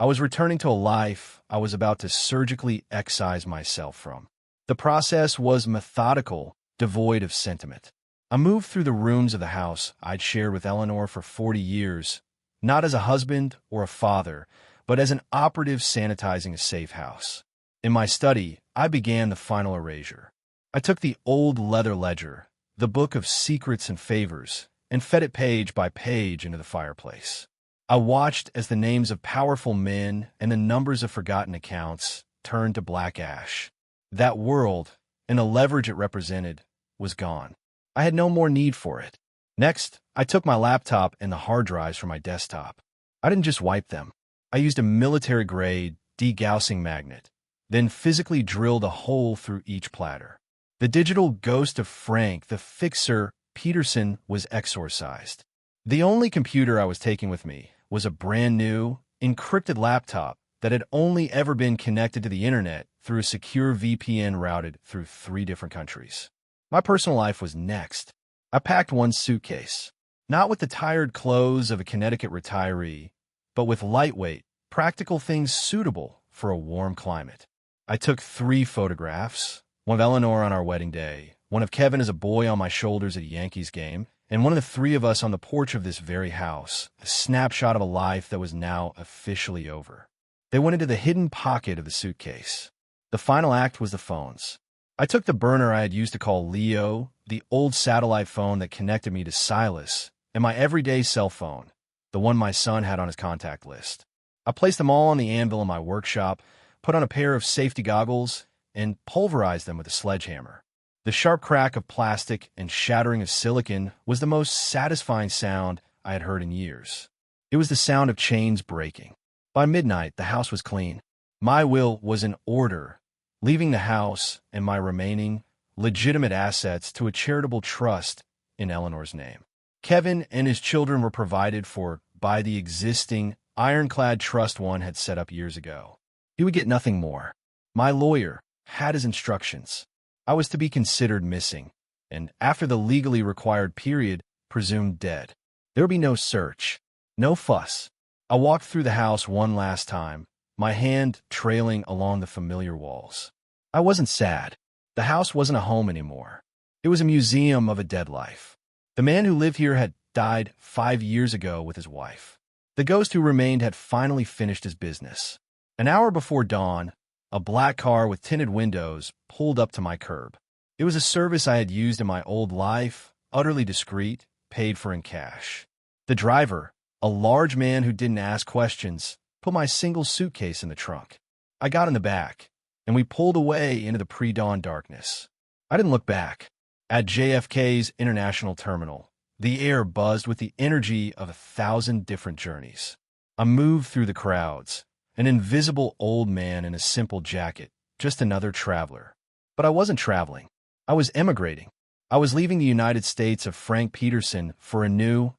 I was returning to a life I was about to surgically excise myself from. The process was methodical, devoid of sentiment. I moved through the rooms of the house I'd shared with Eleanor for 40 years, not as a husband or a father, but as an operative sanitizing a safe house. In my study, I began the final erasure. I took the old leather ledger, the book of secrets and favors, and fed it page by page into the fireplace. I watched as the names of powerful men and the numbers of forgotten accounts turned to black ash. That world, and the leverage it represented, was gone. I had no more need for it. Next, I took my laptop and the hard drives from my desktop. I didn't just wipe them. I used a military-grade degaussing magnet, then physically drilled a hole through each platter. The digital ghost of Frank, the fixer, Peterson, was exorcised. The only computer I was taking with me was a brand-new, encrypted laptop that had only ever been connected to the internet through a secure VPN routed through 3 different countries. My personal life was next. I packed one suitcase, not with the tired clothes of a Connecticut retiree, but with lightweight, practical things suitable for a warm climate. I took 3 photographs, one of Eleanor on our wedding day, one of Kevin as a boy on my shoulders at a Yankees game, and one of the 3 of us on the porch of this very house, a snapshot of a life that was now officially over. They went into the hidden pocket of the suitcase. The final act was the phones. I took the burner I had used to call Leo, the old satellite phone that connected me to Silas, and my everyday cell phone, the one my son had on his contact list. I placed them all on the anvil in my workshop, put on a pair of safety goggles, and pulverized them with a sledgehammer. The sharp crack of plastic and shattering of silicon was the most satisfying sound I had heard in years. It was the sound of chains breaking. By midnight, the house was clean. My will was in order, leaving the house and my remaining, legitimate assets to a charitable trust in Eleanor's name. Kevin and his children were provided for by the existing ironclad trust one had set up years ago. He would get nothing more. My lawyer had his instructions. I was to be considered missing, and after the legally required period, presumed dead. There would be no search, no fuss. I walked through the house one last time, my hand trailing along the familiar walls. I wasn't sad. The house wasn't a home anymore. It was a museum of a dead life. The man who lived here had died 5 years ago with his wife. The ghost who remained had finally finished his business. An hour before dawn, a black car with tinted windows pulled up to my curb. It was a service I had used in my old life, utterly discreet, paid for in cash. The driver, a large man who didn't ask questions, put my single suitcase in the trunk. I got in the back, and we pulled away into the pre-dawn darkness. I didn't look back. At JFK's International Terminal, the air buzzed with the energy of 1,000 different journeys. I moved through the crowds, an invisible old man in a simple jacket, just another traveler. But I wasn't traveling. I was emigrating. I was leaving the United States of Frank Peterson for a new,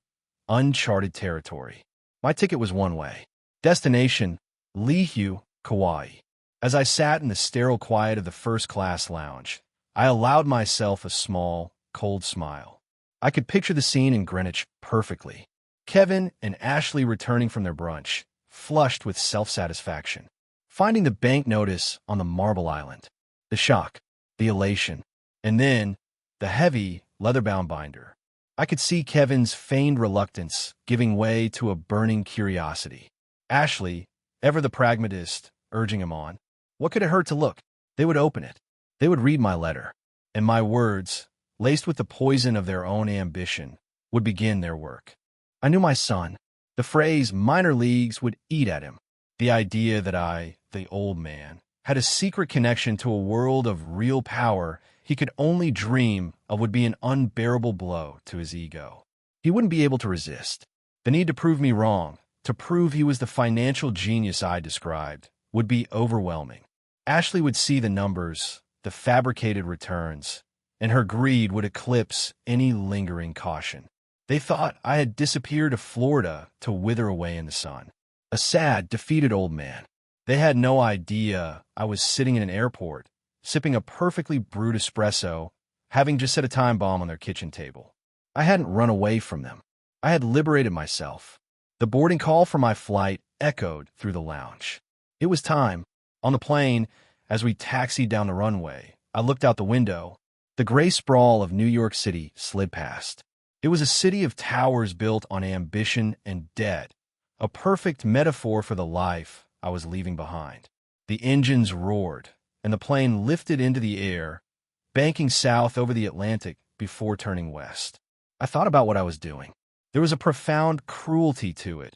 uncharted territory. My ticket was one way. Destination, Lihue, Kauai. As I sat in the sterile quiet of the first-class lounge, I allowed myself a small, cold smile. I could picture the scene in Greenwich perfectly. Kevin and Ashley returning from their brunch, flushed with self-satisfaction. Finding the bank notice on the Marble Island. The shock, the elation, and then the heavy, leather-bound binder. I could see Kevin's feigned reluctance giving way to a burning curiosity. Ashley, ever the pragmatist, urging him on. What could it hurt to look? They would open it. They would read my letter. And my words, laced with the poison of their own ambition, would begin their work. I knew my son. The phrase minor leagues would eat at him. The idea that I, the old man, had a secret connection to a world of real power he could only dream of would be an unbearable blow to his ego. He wouldn't be able to resist. The need to prove me wrong, to prove he was the financial genius I described, would be overwhelming. Ashley would see the numbers, the fabricated returns, and her greed would eclipse any lingering caution. They thought I had disappeared to Florida to wither away in the sun. A sad, defeated old man. They had no idea I was sitting in an airport, sipping a perfectly brewed espresso, having just set a time bomb on their kitchen table. I hadn't run away from them. I had liberated myself. The boarding call for my flight echoed through the lounge. It was time. On the plane, as we taxied down the runway, I looked out the window. The gray sprawl of New York City slid past. It was a city of towers built on ambition and debt, a perfect metaphor for the life I was leaving behind. The engines roared, and the plane lifted into the air, banking south over the Atlantic before turning west. I thought about what I was doing. There was a profound cruelty to it,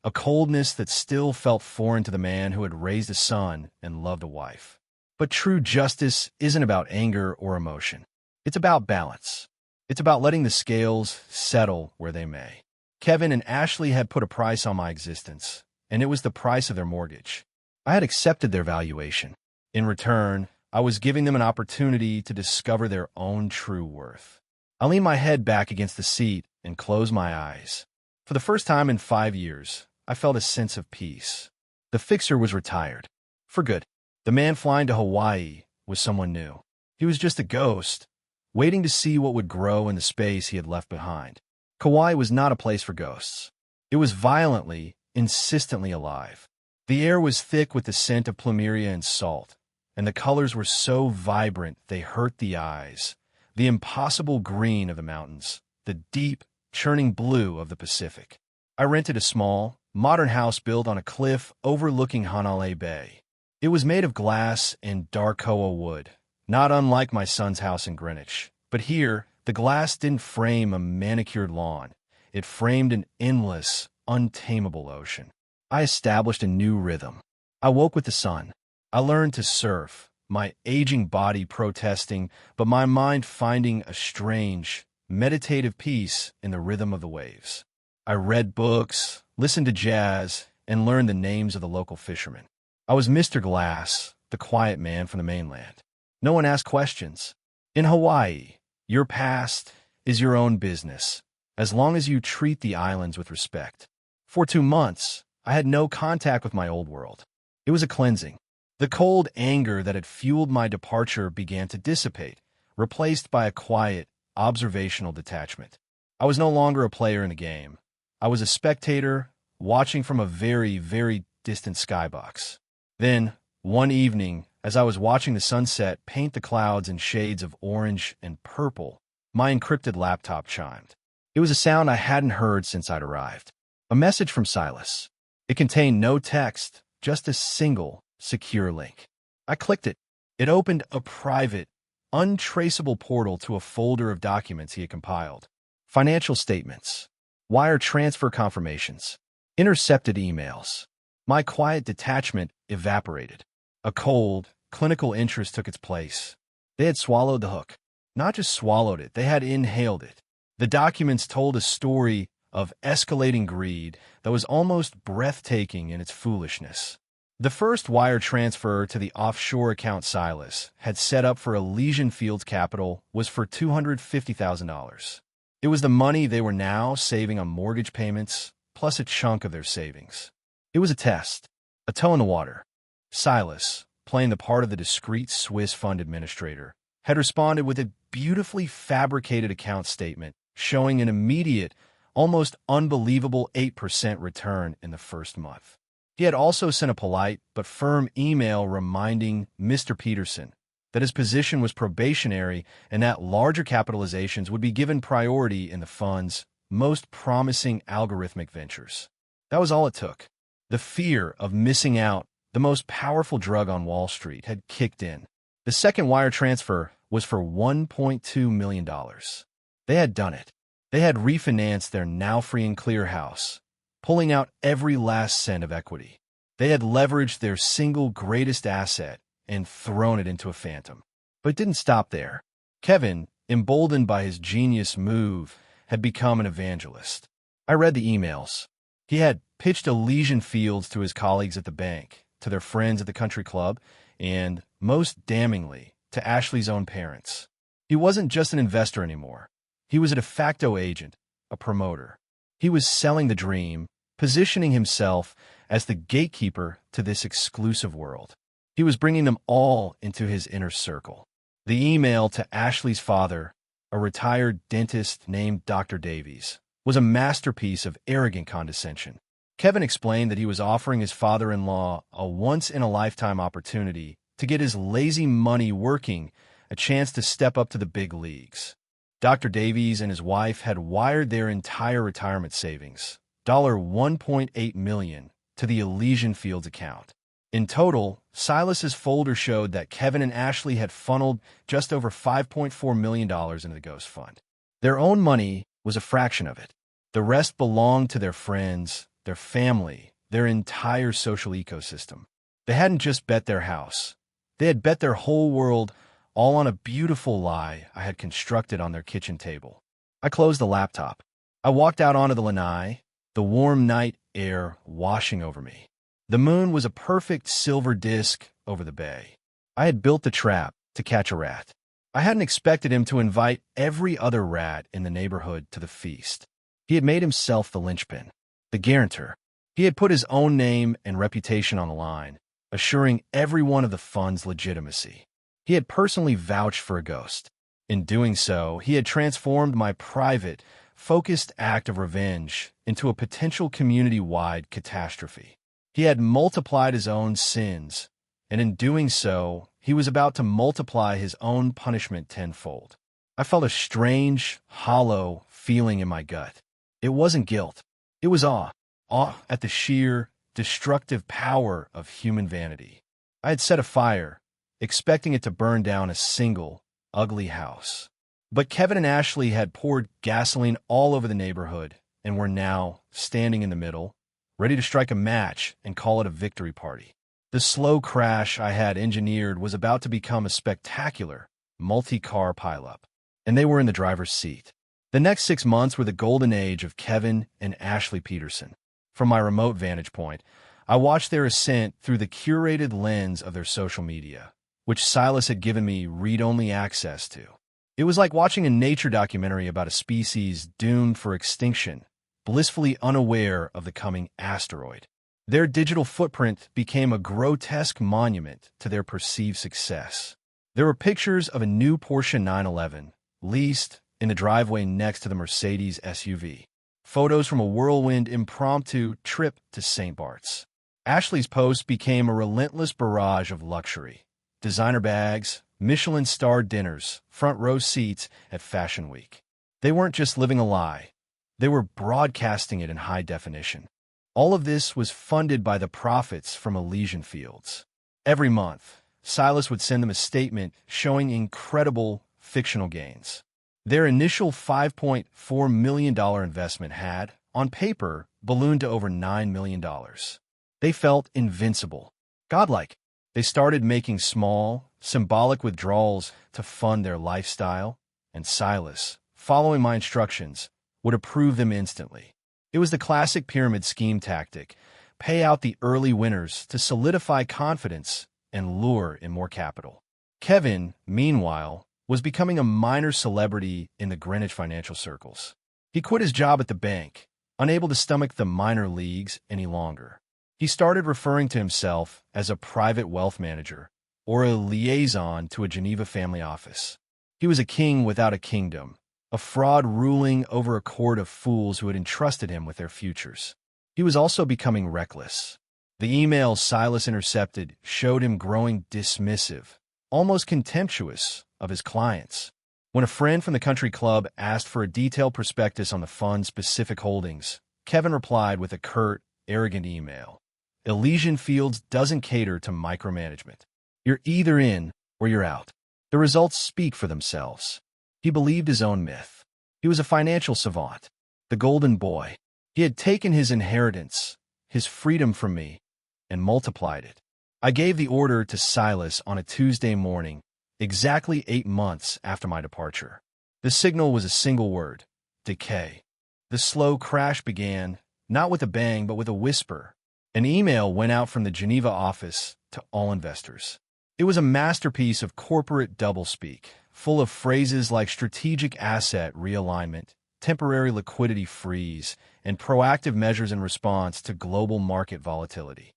a coldness that still felt foreign to the man who had raised a son and loved a wife. But true justice isn't about anger or emotion. It's about balance. It's about letting the scales settle where they may. Kevin and Ashley had put a price on my existence, and it was the price of their mortgage. I had accepted their valuation. In return, I was giving them an opportunity to discover their own true worth. I leaned my head back against the seat and closed my eyes. For the first time in 5 years, I felt a sense of peace. The fixer was retired. For good. The man flying to Hawaii was someone new. He was just a ghost, waiting to see what would grow in the space he had left behind. Kauai was not a place for ghosts. It was violently, insistently alive. The air was thick with the scent of plumeria and salt, and the colors were so vibrant they hurt the eyes. The impossible green of the mountains, the deep, churning blue of the Pacific. I rented a small, modern house built on a cliff overlooking Hanalei Bay. It was made of glass and dark koa wood, not unlike my son's house in Greenwich. But here, the glass didn't frame a manicured lawn. It framed an endless, untamable ocean. I established a new rhythm. I woke with the sun. I learned to surf, my aging body protesting, but my mind finding a strange, meditative peace in the rhythm of the waves. I read books, listened to jazz, and learned the names of the local fishermen. I was Mr. Glass, the quiet man from the mainland. No one asked questions. In Hawaii, your past is your own business, as long as you treat the islands with respect. For 2 months, I had no contact with my old world. It was a cleansing. The cold anger that had fueled my departure began to dissipate, replaced by a quiet, observational detachment. I was no longer a player in the game. I was a spectator, watching from a very, very distant skybox. Then, one evening, as I was watching the sunset paint the clouds in shades of orange and purple, my encrypted laptop chimed. It was a sound I hadn't heard since I'd arrived. A message from Silas. It contained no text, just a single, secure link. I clicked it. It opened a private, untraceable portal to a folder of documents he had compiled. Financial statements, wire transfer confirmations, intercepted emails. My quiet detachment evaporated. A cold, clinical interest took its place. They had swallowed the hook. Not just swallowed it, they had inhaled it. The documents told a story of escalating greed that was almost breathtaking in its foolishness. The first wire transfer to the offshore account Silas had set up for Elysian Fields Capital was for $250,000. It was the money they were now saving on mortgage payments, plus a chunk of their savings. It was a test, a toe in the water. Silas, playing the part of the discreet Swiss fund administrator, had responded with a beautifully fabricated account statement showing an immediate, almost unbelievable 8% return in the first month. He had also sent a polite but firm email reminding Mr. Peterson that his position was probationary and that larger capitalizations would be given priority in the fund's most promising algorithmic ventures. That was all it took. The fear of missing out, the most powerful drug on Wall Street, had kicked in. The second wire transfer was for $1.2 million. They had done it. They had refinanced their now free and clear house, pulling out every last cent of equity. They had leveraged their single greatest asset and thrown it into a phantom. But it didn't stop there. Kevin, emboldened by his genius move, had become an evangelist. I read the emails. He had pitched Elysian Fields to his colleagues at the bank, to their friends at the country club, and, most damningly, to Ashley's own parents. He wasn't just an investor anymore. He was a de facto agent, a promoter. He was selling the dream, positioning himself as the gatekeeper to this exclusive world. He was bringing them all into his inner circle. The email to Ashley's father, a retired dentist named Dr. Davies, was a masterpiece of arrogant condescension. Kevin explained that he was offering his father-in-law a once-in-a-lifetime opportunity to get his lazy money working, a chance to step up to the big leagues. Dr. Davies and his wife had wired their entire retirement savings, $1.8 million, to the Elysian Fields account. In total, Silas's folder showed that Kevin and Ashley had funneled just over $5.4 million into the Ghost Fund. Their own money was a fraction of it. The rest belonged to their friends, their family, their entire social ecosystem. They hadn't just bet their house. They had bet their whole world, all on a beautiful lie I had constructed on their kitchen table. I closed the laptop. I walked out onto the lanai, the warm night air washing over me. The moon was a perfect silver disk over the bay. I had built the trap to catch a rat. I hadn't expected him to invite every other rat in the neighborhood to the feast. He had made himself the linchpin, the guarantor. He had put his own name and reputation on the line, assuring everyone of the fund's legitimacy. He had personally vouched for a ghost. In doing so, he had transformed my private, focused act of revenge into a potential community-wide catastrophe. He had multiplied his own sins, and in doing so, he was about to multiply his own punishment tenfold. I felt a strange, hollow feeling in my gut. It wasn't guilt. It was awe. Awe at the sheer, destructive power of human vanity. I had set a fire, expecting it to burn down a single, ugly house. But Kevin and Ashley had poured gasoline all over the neighborhood and were now standing in the middle, ready to strike a match and call it a victory party. The slow crash I had engineered was about to become a spectacular, multi-car pileup, and they were in the driver's seat. The next 6 months were the golden age of Kevin and Ashley Peterson. From my remote vantage point, I watched their ascent through the curated lens of their social media, which Silas had given me read-only access to. It was like watching a nature documentary about a species doomed for extinction, blissfully unaware of the coming asteroid. Their digital footprint became a grotesque monument to their perceived success. There were pictures of a new Porsche 911, leased, in the driveway next to the Mercedes SUV. photos from a whirlwind impromptu trip to St. Bart's. Ashley's posts became a relentless barrage of luxury. Designer bags, Michelin-starred dinners, front-row seats at Fashion Week. They weren't just living a lie. They were broadcasting it in high definition. All of this was funded by the profits from Elysian Fields. Every month, Silas would send them a statement showing incredible fictional gains. Their initial $5.4 million investment had, on paper, ballooned to over $9 million. They felt invincible, godlike. They started making small, symbolic withdrawals to fund their lifestyle, and Silas, following my instructions, would approve them instantly. It was the classic pyramid scheme tactic: pay out the early winners to solidify confidence and lure in more capital. Kevin, meanwhile, was becoming a minor celebrity in the Greenwich financial circles. He quit his job at the bank, unable to stomach the minor leagues any longer. He started referring to himself as a private wealth manager or a liaison to a Geneva family office. He was a king without a kingdom, a fraud ruling over a court of fools who had entrusted him with their futures. He was also becoming reckless. The emails Silas intercepted showed him growing dismissive, almost contemptuous, of his clients. When a friend from the country club asked for a detailed prospectus on the fund's specific holdings, Kevin replied with a curt, arrogant email. Elysian Fields doesn't cater to micromanagement. You're either in or you're out. The results speak for themselves. He believed his own myth. He was a financial savant, the golden boy. He had taken his inheritance, his freedom from me, and multiplied it. I gave the order to Silas on a Tuesday morning, exactly 8 months after my departure. The signal was a single word: decay. The slow crash began, not with a bang, but with a whisper. An email went out from the Geneva office to all investors. It was a masterpiece of corporate doublespeak, full of phrases like strategic asset realignment, temporary liquidity freeze, and proactive measures in response to global market volatility.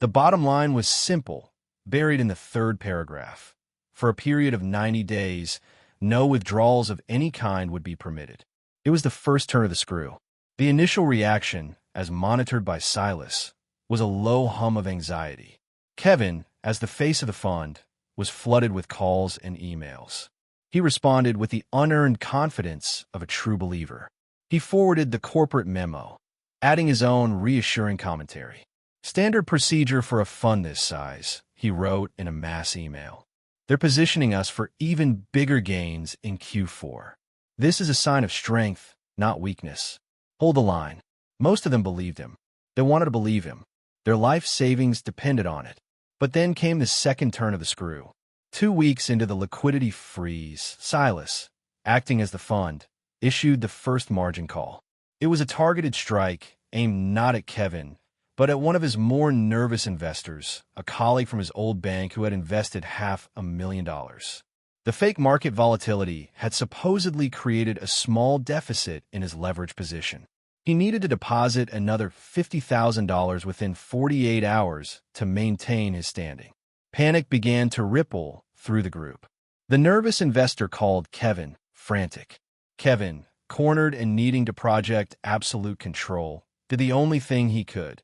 The bottom line was simple, buried in the third paragraph. For a period of 90 days, no withdrawals of any kind would be permitted. It was the first turn of the screw. The initial reaction, as monitored by Silas, was a low hum of anxiety. Kevin, as the face of the fund, was flooded with calls and emails. He responded with the unearned confidence of a true believer. He forwarded the corporate memo, adding his own reassuring commentary. Standard procedure for a fund this size, he wrote in a mass email. They're positioning us for even bigger gains in Q4. This is a sign of strength, not weakness. Hold the line. Most of them believed him. They wanted to believe him. Their life savings depended on it. But then came the second turn of the screw. 2 weeks into the liquidity freeze, Silas, acting as the fund, issued the first margin call. It was a targeted strike aimed not at Kevin, but at one of his more nervous investors, a colleague from his old bank who had invested $500,000. The fake market volatility had supposedly created a small deficit in his leverage position. He needed to deposit another $50,000 within 48 hours to maintain his standing. Panic began to ripple through the group. The nervous investor called Kevin, frantic. Kevin, cornered and needing to project absolute control, did the only thing he could.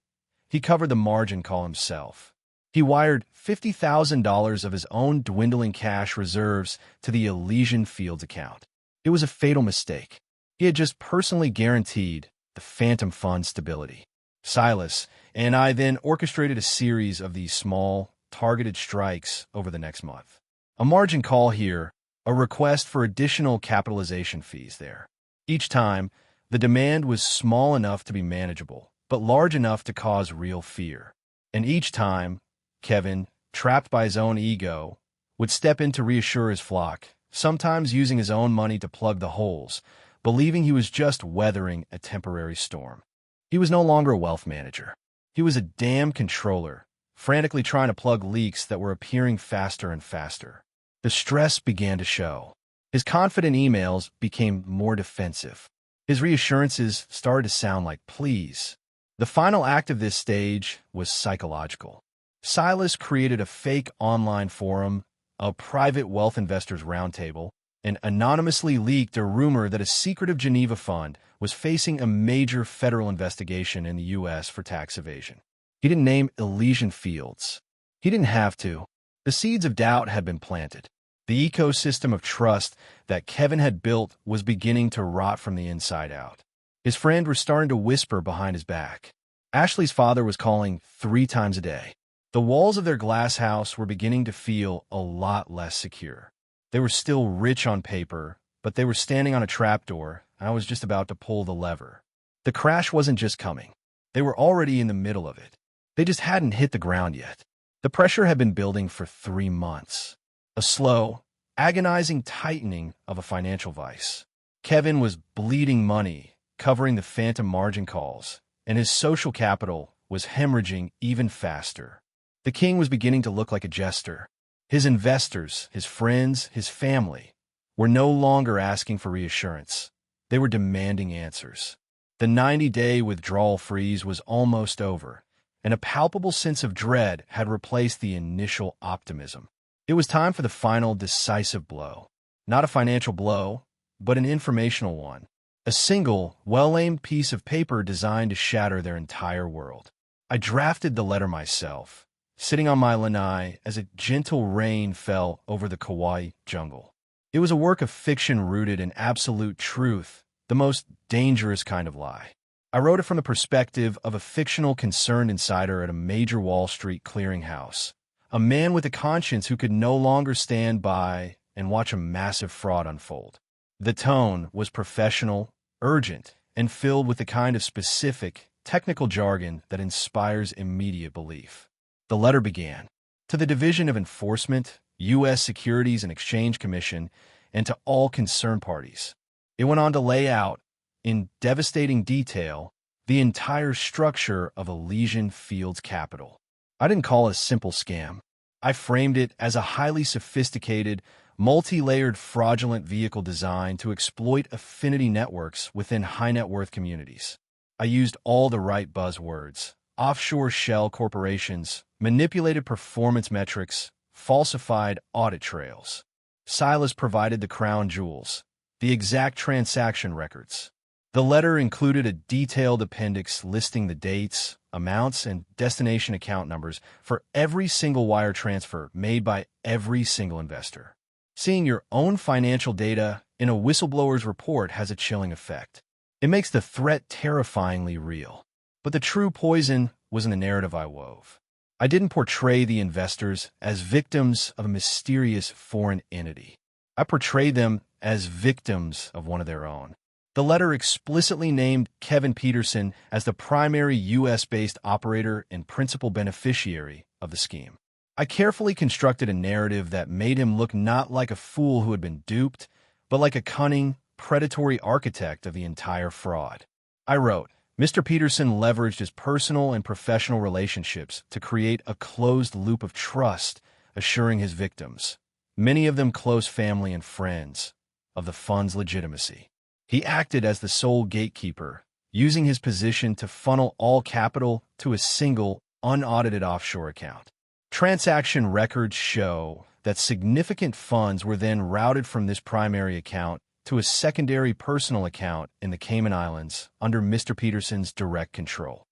He covered the margin call himself. He wired $50,000 of his own dwindling cash reserves to the Elysian Fields account. It was a fatal mistake. He had just personally guaranteed the phantom fund stability. Silas and I then orchestrated a series of these small, targeted strikes over the next month. A margin call here, a request for additional capitalization fees there. Each time, the demand was small enough to be manageable, but large enough to cause real fear. And each time, Kevin, trapped by his own ego, would step in to reassure his flock, sometimes using his own money to plug the holes, believing he was just weathering a temporary storm. He was no longer a wealth manager. He was a damn controller, frantically trying to plug leaks that were appearing faster and faster. The stress began to show. His confident emails became more defensive. His reassurances started to sound like pleas. The final act of this stage was psychological. Silas created a fake online forum, a private wealth investors roundtable, and anonymously leaked a rumor that a secretive Geneva fund was facing a major federal investigation in the U.S. for tax evasion. He didn't name Elysian Fields. He didn't have to. The seeds of doubt had been planted. The ecosystem of trust that Kevin had built was beginning to rot from the inside out. His friend was starting to whisper behind his back. Ashley's father was calling 3 times a day. The walls of their glass house were beginning to feel a lot less secure. They were still rich on paper, but they were standing on a trapdoor, and I was just about to pull the lever. The crash wasn't just coming. They were already in the middle of it. They just hadn't hit the ground yet. The pressure had been building for 3 months. A slow, agonizing tightening of a financial vice. Kevin was bleeding money, covering the phantom margin calls, and his social capital was hemorrhaging even faster. The king was beginning to look like a jester. His investors, his friends, his family were no longer asking for reassurance. They were demanding answers. The 90-day withdrawal freeze was almost over, and a palpable sense of dread had replaced the initial optimism. It was time for the final decisive blow. Not a financial blow, but an informational one. A single, well-aimed piece of paper designed to shatter their entire world. I drafted the letter myself, sitting on my lanai as a gentle rain fell over the Kauai jungle. It was a work of fiction rooted in absolute truth, the most dangerous kind of lie. I wrote it from the perspective of a fictional concerned insider at a major Wall Street clearinghouse, a man with a conscience who could no longer stand by and watch a massive fraud unfold. The tone was professional, urgent, and filled with the kind of specific, technical jargon that inspires immediate belief. The letter began, "To the Division of Enforcement, U.S. Securities and Exchange Commission, and to all concerned parties." It went on to lay out, in devastating detail, the entire structure of Elysian Fields Capital. I didn't call it a simple scam. I framed it as a highly sophisticated, multi-layered fraudulent vehicle designed to exploit affinity networks within high-net-worth communities. I used all the right buzzwords: offshore shell corporations, manipulated performance metrics, falsified audit trails. Silas provided the crown jewels, the exact transaction records. The letter included a detailed appendix listing the dates, amounts, and destination account numbers for every single wire transfer made by every single investor. Seeing your own financial data in a whistleblower's report has a chilling effect. It makes the threat terrifyingly real. But the true poison was in the narrative I wove. I didn't portray the investors as victims of a mysterious foreign entity. I portrayed them as victims of one of their own. The letter explicitly named Kevin Peterson as the primary U.S.-based operator and principal beneficiary of the scheme. I carefully constructed a narrative that made him look not like a fool who had been duped, but like a cunning, predatory architect of the entire fraud. I wrote, Mr. Peterson leveraged his personal and professional relationships to create a closed loop of trust, assuring his victims, many of them close family and friends, of the fund's legitimacy. He acted as the sole gatekeeper, using his position to funnel all capital to a single, unaudited offshore account. Transaction records show that significant funds were then routed from this primary account to a secondary personal account in the Cayman Islands under Mr. Peterson's direct control.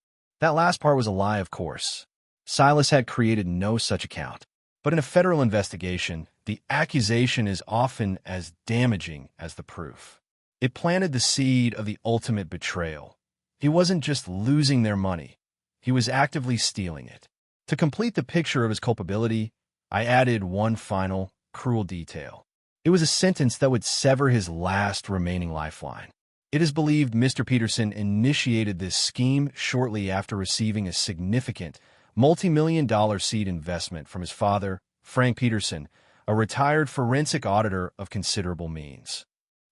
That last part was a lie, of course. Silas had created no such account. But in a federal investigation, the accusation is often as damaging as the proof. It planted the seed of the ultimate betrayal. He wasn't just losing their money. He was actively stealing it. To complete the picture of his culpability, I added one final, cruel detail. It was a sentence that would sever his last remaining lifeline. It is believed Mr. Peterson initiated this scheme shortly after receiving a significant, multi-million-dollar seed investment from his father, Frank Peterson, a retired forensic auditor of considerable means.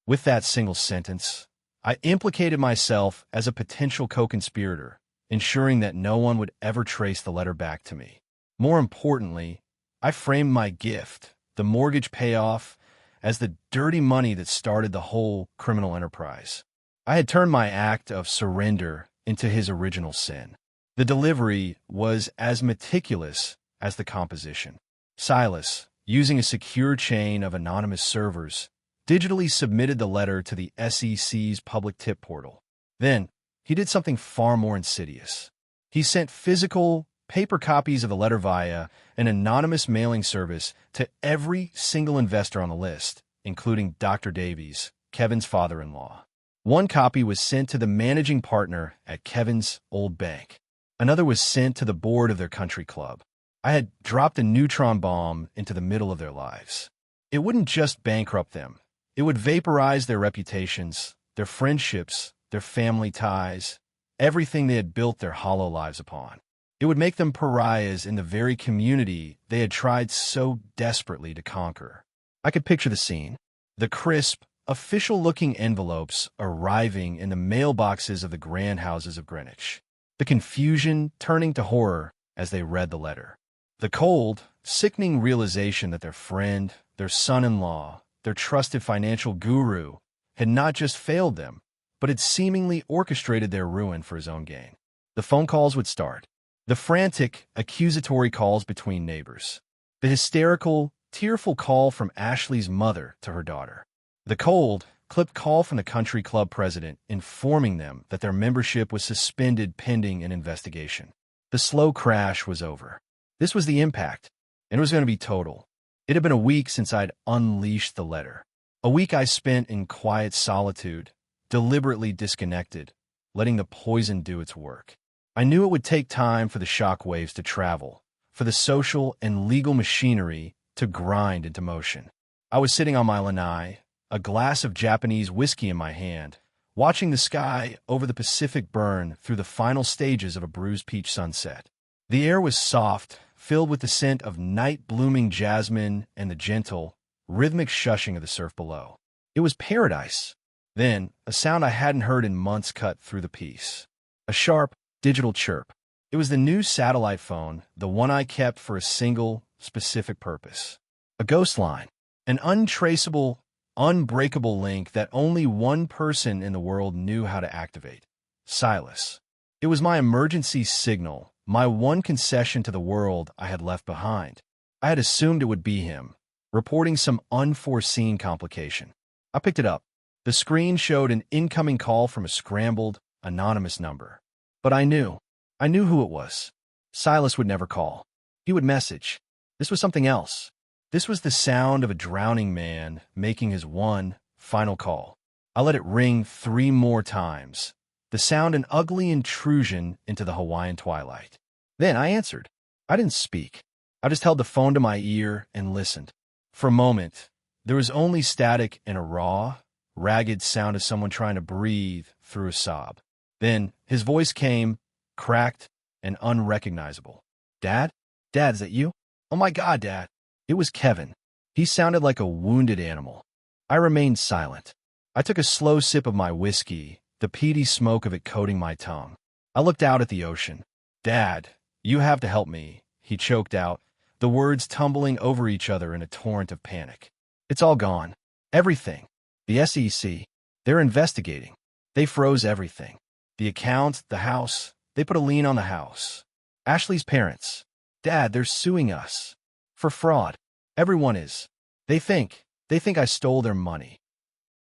With that single sentence, I implicated myself as a potential co-conspirator, ensuring that no one would ever trace the letter back to me. More importantly, I framed my gift, the mortgage payoff, as the dirty money that started the whole criminal enterprise. I had turned my act of surrender into his original sin. The delivery was as meticulous as the composition. Silas, using a secure chain of anonymous servers, digitally submitted the letter to the SEC's public tip portal. Then, he did something far more insidious. He sent physical, paper copies of the letter via an anonymous mailing service to every single investor on the list, including Dr. Davies, Kevin's father-in-law. One copy was sent to the managing partner at Kevin's old bank. Another was sent to the board of their country club. I had dropped a neutron bomb into the middle of their lives. It wouldn't just bankrupt them. It would vaporize their reputations, their friendships, their family ties, everything they had built their hollow lives upon. It would make them pariahs in the very community they had tried so desperately to conquer. I could picture the scene. The crisp, official-looking envelopes arriving in the mailboxes of the grand houses of Greenwich. The confusion turning to horror as they read the letter. The cold, sickening realization that their friend, their son-in-law, their trusted financial guru had not just failed them, but had seemingly orchestrated their ruin for his own gain. The phone calls would start. The frantic, accusatory calls between neighbors. The hysterical, tearful call from Ashley's mother to her daughter. The cold, clipped call from the country club president informing them that their membership was suspended pending an investigation. The slow crash was over. This was the impact, and it was going to be total. It had been a week since I'd unleashed the letter. A week I spent in quiet solitude, deliberately disconnected, letting the poison do its work. I knew it would take time for the shock waves to travel, for the social and legal machinery to grind into motion. I was sitting on my lanai, a glass of Japanese whiskey in my hand, watching the sky over the Pacific burn through the final stages of a bruised peach sunset. The air was soft, filled with the scent of night-blooming jasmine and the gentle, rhythmic shushing of the surf below. It was paradise. Then, a sound I hadn't heard in months cut through the peace. A sharp, digital chirp. It was the new satellite phone, the one I kept for a single, specific purpose. A ghost line. An untraceable, unbreakable link that only one person in the world knew how to activate. Silas. It was my emergency signal, my one concession to the world I had left behind. I had assumed it would be him, reporting some unforeseen complication. I picked it up. The screen showed an incoming call from a scrambled, anonymous number. But I knew who it was. Silas would never call. He would message. This was something else. This was the sound of a drowning man making his one, final call. I let it ring 3 more times. The sound an ugly intrusion into the Hawaiian twilight. Then I answered. I didn't speak. I just held the phone to my ear and listened. For a moment, there was only static and a raw, ragged sound of someone trying to breathe through a sob. Then his voice came, cracked and unrecognizable. Dad? Dad, is that you? Oh my God, Dad. It was Kevin. He sounded like a wounded animal. I remained silent. I took a slow sip of my whiskey, the peaty smoke of it coating my tongue. I looked out at the ocean. Dad, you have to help me, he choked out, the words tumbling over each other in a torrent of panic. It's all gone. Everything. The SEC. They're investigating. They froze everything. The account, the house. They put a lien on the house. Ashley's parents. Dad, they're suing us. For fraud. Everyone is. They think I stole their money.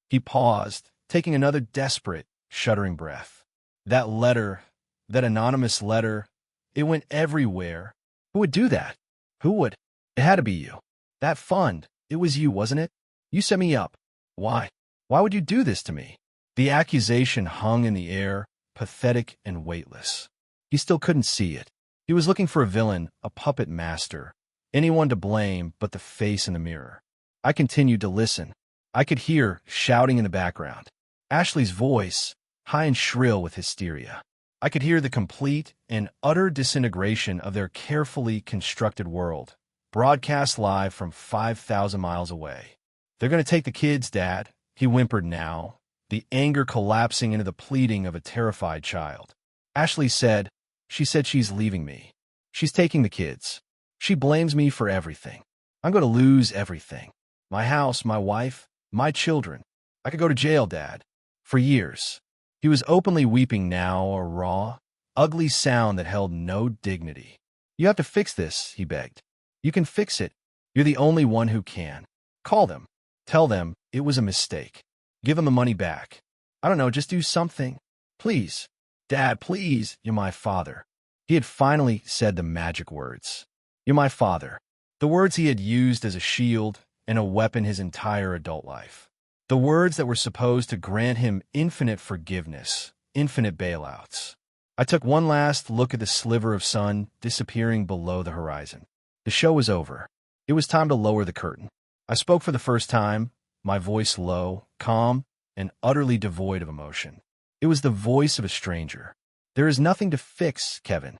He paused, taking another desperate, shuddering breath. That letter, that anonymous letter, it went everywhere. Who would do that? Who would? It had to be you. That fund, it was you, wasn't it? You set me up. Why? Why would you do this to me? The accusation hung in the air, pathetic and weightless. He still couldn't see it. He was looking for a villain, a puppet master, anyone to blame but the face in the mirror. I continued to listen. I could hear shouting in the background. Ashley's voice, high and shrill with hysteria. I could hear the complete and utter disintegration of their carefully constructed world, broadcast live from 5,000 miles away. They're going to take the kids, Dad, he whimpered now, the anger collapsing into the pleading of a terrified child. Ashley said, she's leaving me. She's taking the kids. She blames me for everything. I'm going to lose everything. My house, my wife, my children. I could go to jail, Dad. For years. He was openly weeping now, a raw, ugly sound that held no dignity. You have to fix this, he begged. You can fix it. You're the only one who can. Call them. Tell them It was a mistake. Give him the money back. I don't know, just do something. Please. Dad, please. You're my father. He had finally said the magic words. You're my father. The words he had used as a shield and a weapon his entire adult life. The words that were supposed to grant him infinite forgiveness, infinite bailouts. I took one last look at the sliver of sun disappearing below the horizon. The show was over. It was time to lower the curtain. I spoke for the first time, my voice low, calm, and utterly devoid of emotion. It was the voice of a stranger. There is nothing to fix, Kevin.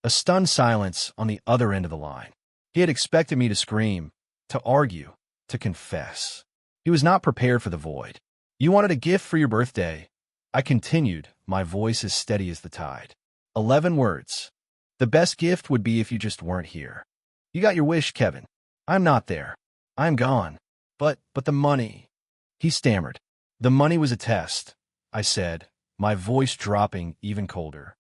A stunned silence on the other end of the line. He had expected me to scream, to argue, to confess. He was not prepared for the void. You wanted a gift for your birthday. I continued, my voice as steady as the tide. 11 words. The best gift would be if you just weren't here. You got your wish, Kevin. I'm not there. I'm gone. But the money. He stammered. The money was a test, I said, my voice dropping even colder.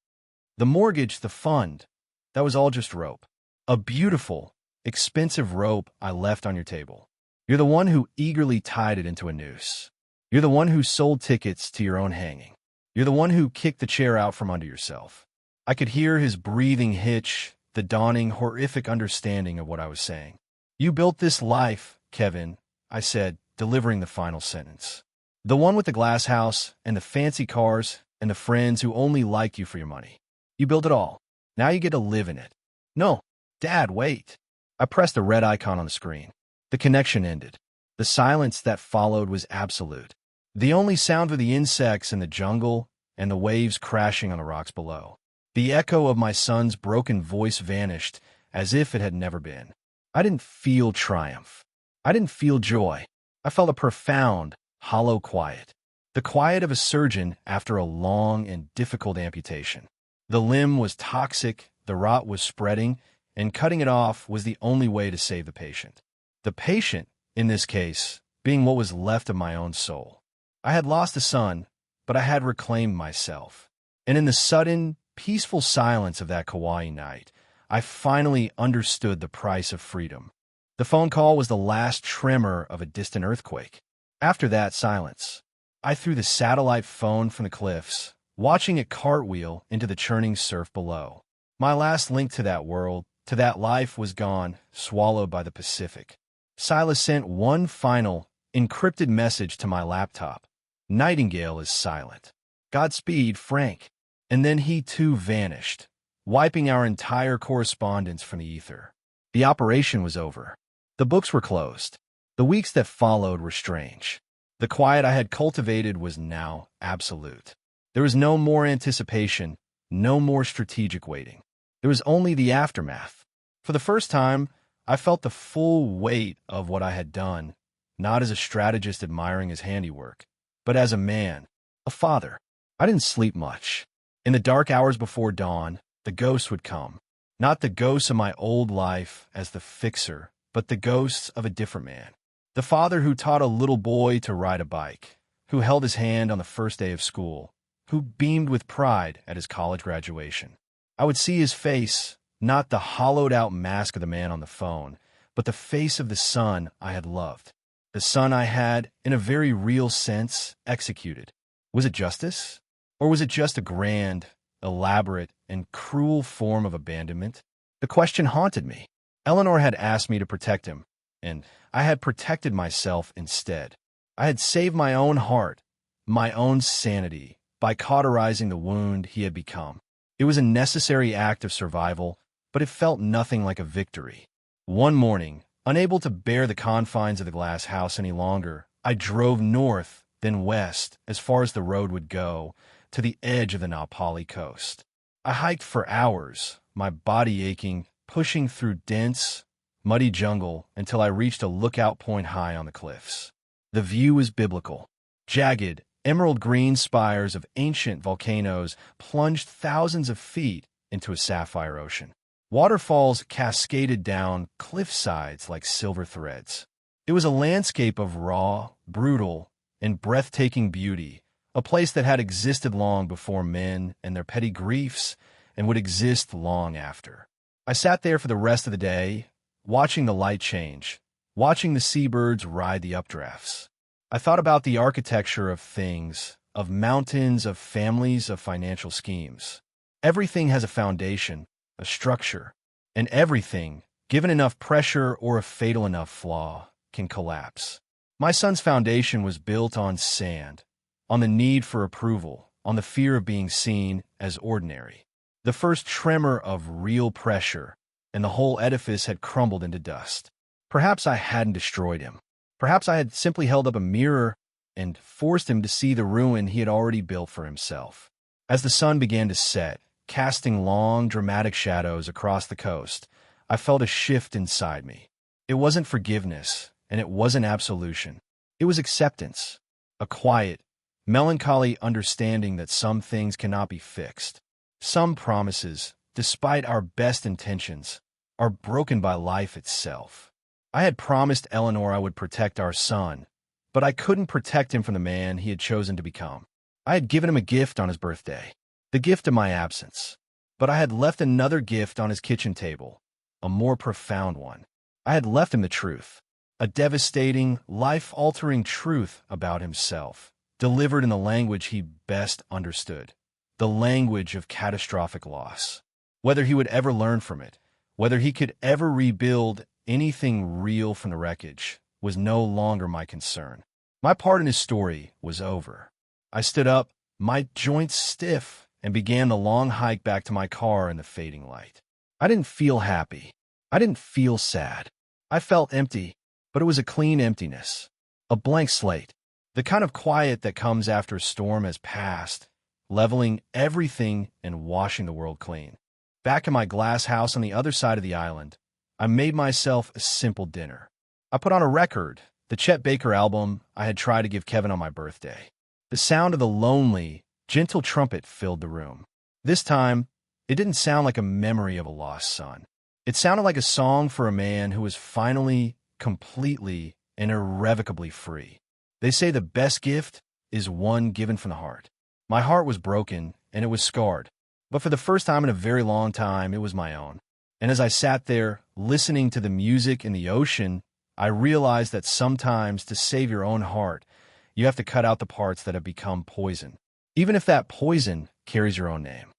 The mortgage, the fund, that was all just rope. A beautiful, expensive rope I left on your table. You're the one who eagerly tied it into a noose. You're the one who sold tickets to your own hanging. You're the one who kicked the chair out from under yourself. I could hear his breathing hitch, the dawning, horrific understanding of what I was saying. You built this life, Kevin, I said, delivering the final sentence. The one with the glass house and the fancy cars and the friends who only like you for your money. You built it all. Now you get to live in it. No, Dad, wait. I pressed the red icon on the screen. The connection ended. The silence that followed was absolute. The only sound were the insects in the jungle and the waves crashing on the rocks below. The echo of my son's broken voice vanished as if it had never been. I didn't feel triumph. I didn't feel joy. I felt a profound, hollow quiet. The quiet of a surgeon after a long and difficult amputation. The limb was toxic, the rot was spreading, and cutting it off was the only way to save the patient. The patient, in this case, being what was left of my own soul. I had lost a son, but I had reclaimed myself. And in the sudden, peaceful silence of that Kauai night, I finally understood the price of freedom. The phone call was the last tremor of a distant earthquake. After that silence, I threw the satellite phone from the cliffs, watching it cartwheel into the churning surf below. My last link to that world, to that life, was gone, swallowed by the Pacific. Silas sent one final, encrypted message to my laptop. Nightingale is silent. Godspeed, Frank. And then he too vanished, wiping our entire correspondence from the ether. The operation was over. The books were closed. The weeks that followed were strange. The quiet I had cultivated was now absolute. There was no more anticipation, no more strategic waiting. There was only the aftermath. For the first time, I felt the full weight of what I had done, not as a strategist admiring his handiwork, but as a man, a father. I didn't sleep much. In the dark hours before dawn, the ghosts would come. Not the ghosts of my old life as the fixer, but the ghosts of a different man. The father who taught a little boy to ride a bike, who held his hand on the first day of school, who beamed with pride at his college graduation. I would see his face, not the hollowed-out mask of the man on the phone, but the face of the son I had loved. The son I had, in a very real sense, executed. Was it justice? Or was it just a grand, elaborate, and cruel form of abandonment? The question haunted me. Eleanor had asked me to protect him, and I had protected myself instead. I had saved my own heart, my own sanity, by cauterizing the wound he had become. It was a necessary act of survival, but it felt nothing like a victory. One morning, unable to bear the confines of the glass house any longer, I drove north, then west, as far as the road would go, to the edge of the Naupali coast. I hiked for hours, my body aching, pushing through dense, muddy jungle until I reached a lookout point high on the cliffs. The view was biblical. Jagged, emerald green spires of ancient volcanoes plunged thousands of feet into a sapphire ocean. Waterfalls cascaded down cliff sides like silver threads. It was a landscape of raw, brutal, and breathtaking beauty, a place that had existed long before men and their petty griefs and would exist long after. I sat there for the rest of the day, watching the light change, watching the seabirds ride the updrafts. I thought about the architecture of things, of mountains, of families, of financial schemes. Everything has a foundation, a structure, and everything, given enough pressure or a fatal enough flaw, can collapse. My son's foundation was built on sand, on the need for approval, on the fear of being seen as ordinary. The first tremor of real pressure, and the whole edifice had crumbled into dust. Perhaps I hadn't destroyed him. Perhaps I had simply held up a mirror and forced him to see the ruin he had already built for himself. As the sun began to set, casting long, dramatic shadows across the coast, I felt a shift inside me. It wasn't forgiveness, and it wasn't absolution. It was acceptance, a quiet, melancholy understanding that some things cannot be fixed. Some promises, despite our best intentions, are broken by life itself. I had promised Eleanor I would protect our son, but I couldn't protect him from the man he had chosen to become. I had given him a gift on his birthday, the gift of my absence, but I had left another gift on his kitchen table, a more profound one. I had left him the truth, a devastating, life-altering truth about himself, delivered in the language he best understood, the language of catastrophic loss. Whether he would ever learn from it, whether he could ever rebuild anything real from the wreckage, was no longer my concern. My part in his story was over. I stood up, my joints stiff, and began the long hike back to my car in the fading light. I didn't feel happy. I didn't feel sad. I felt empty, but it was a clean emptiness, a blank slate, the kind of quiet that comes after a storm has passed, leveling everything and washing the world clean. Back in my glass house on the other side of the island, I made myself a simple dinner. I put on a record, the Chet Baker album I had tried to give Kevin on my birthday. The sound of the lonely, gentle trumpet filled the room. This time, it didn't sound like a memory of a lost son. It sounded like a song for a man who was finally, completely, and irrevocably free. They say the best gift is one given from the heart. My heart was broken, and it was scarred. But for the first time in a very long time, it was my own. And as I sat there, listening to the music in the ocean, I realized that sometimes to save your own heart, you have to cut out the parts that have become poison, even if that poison carries your own name.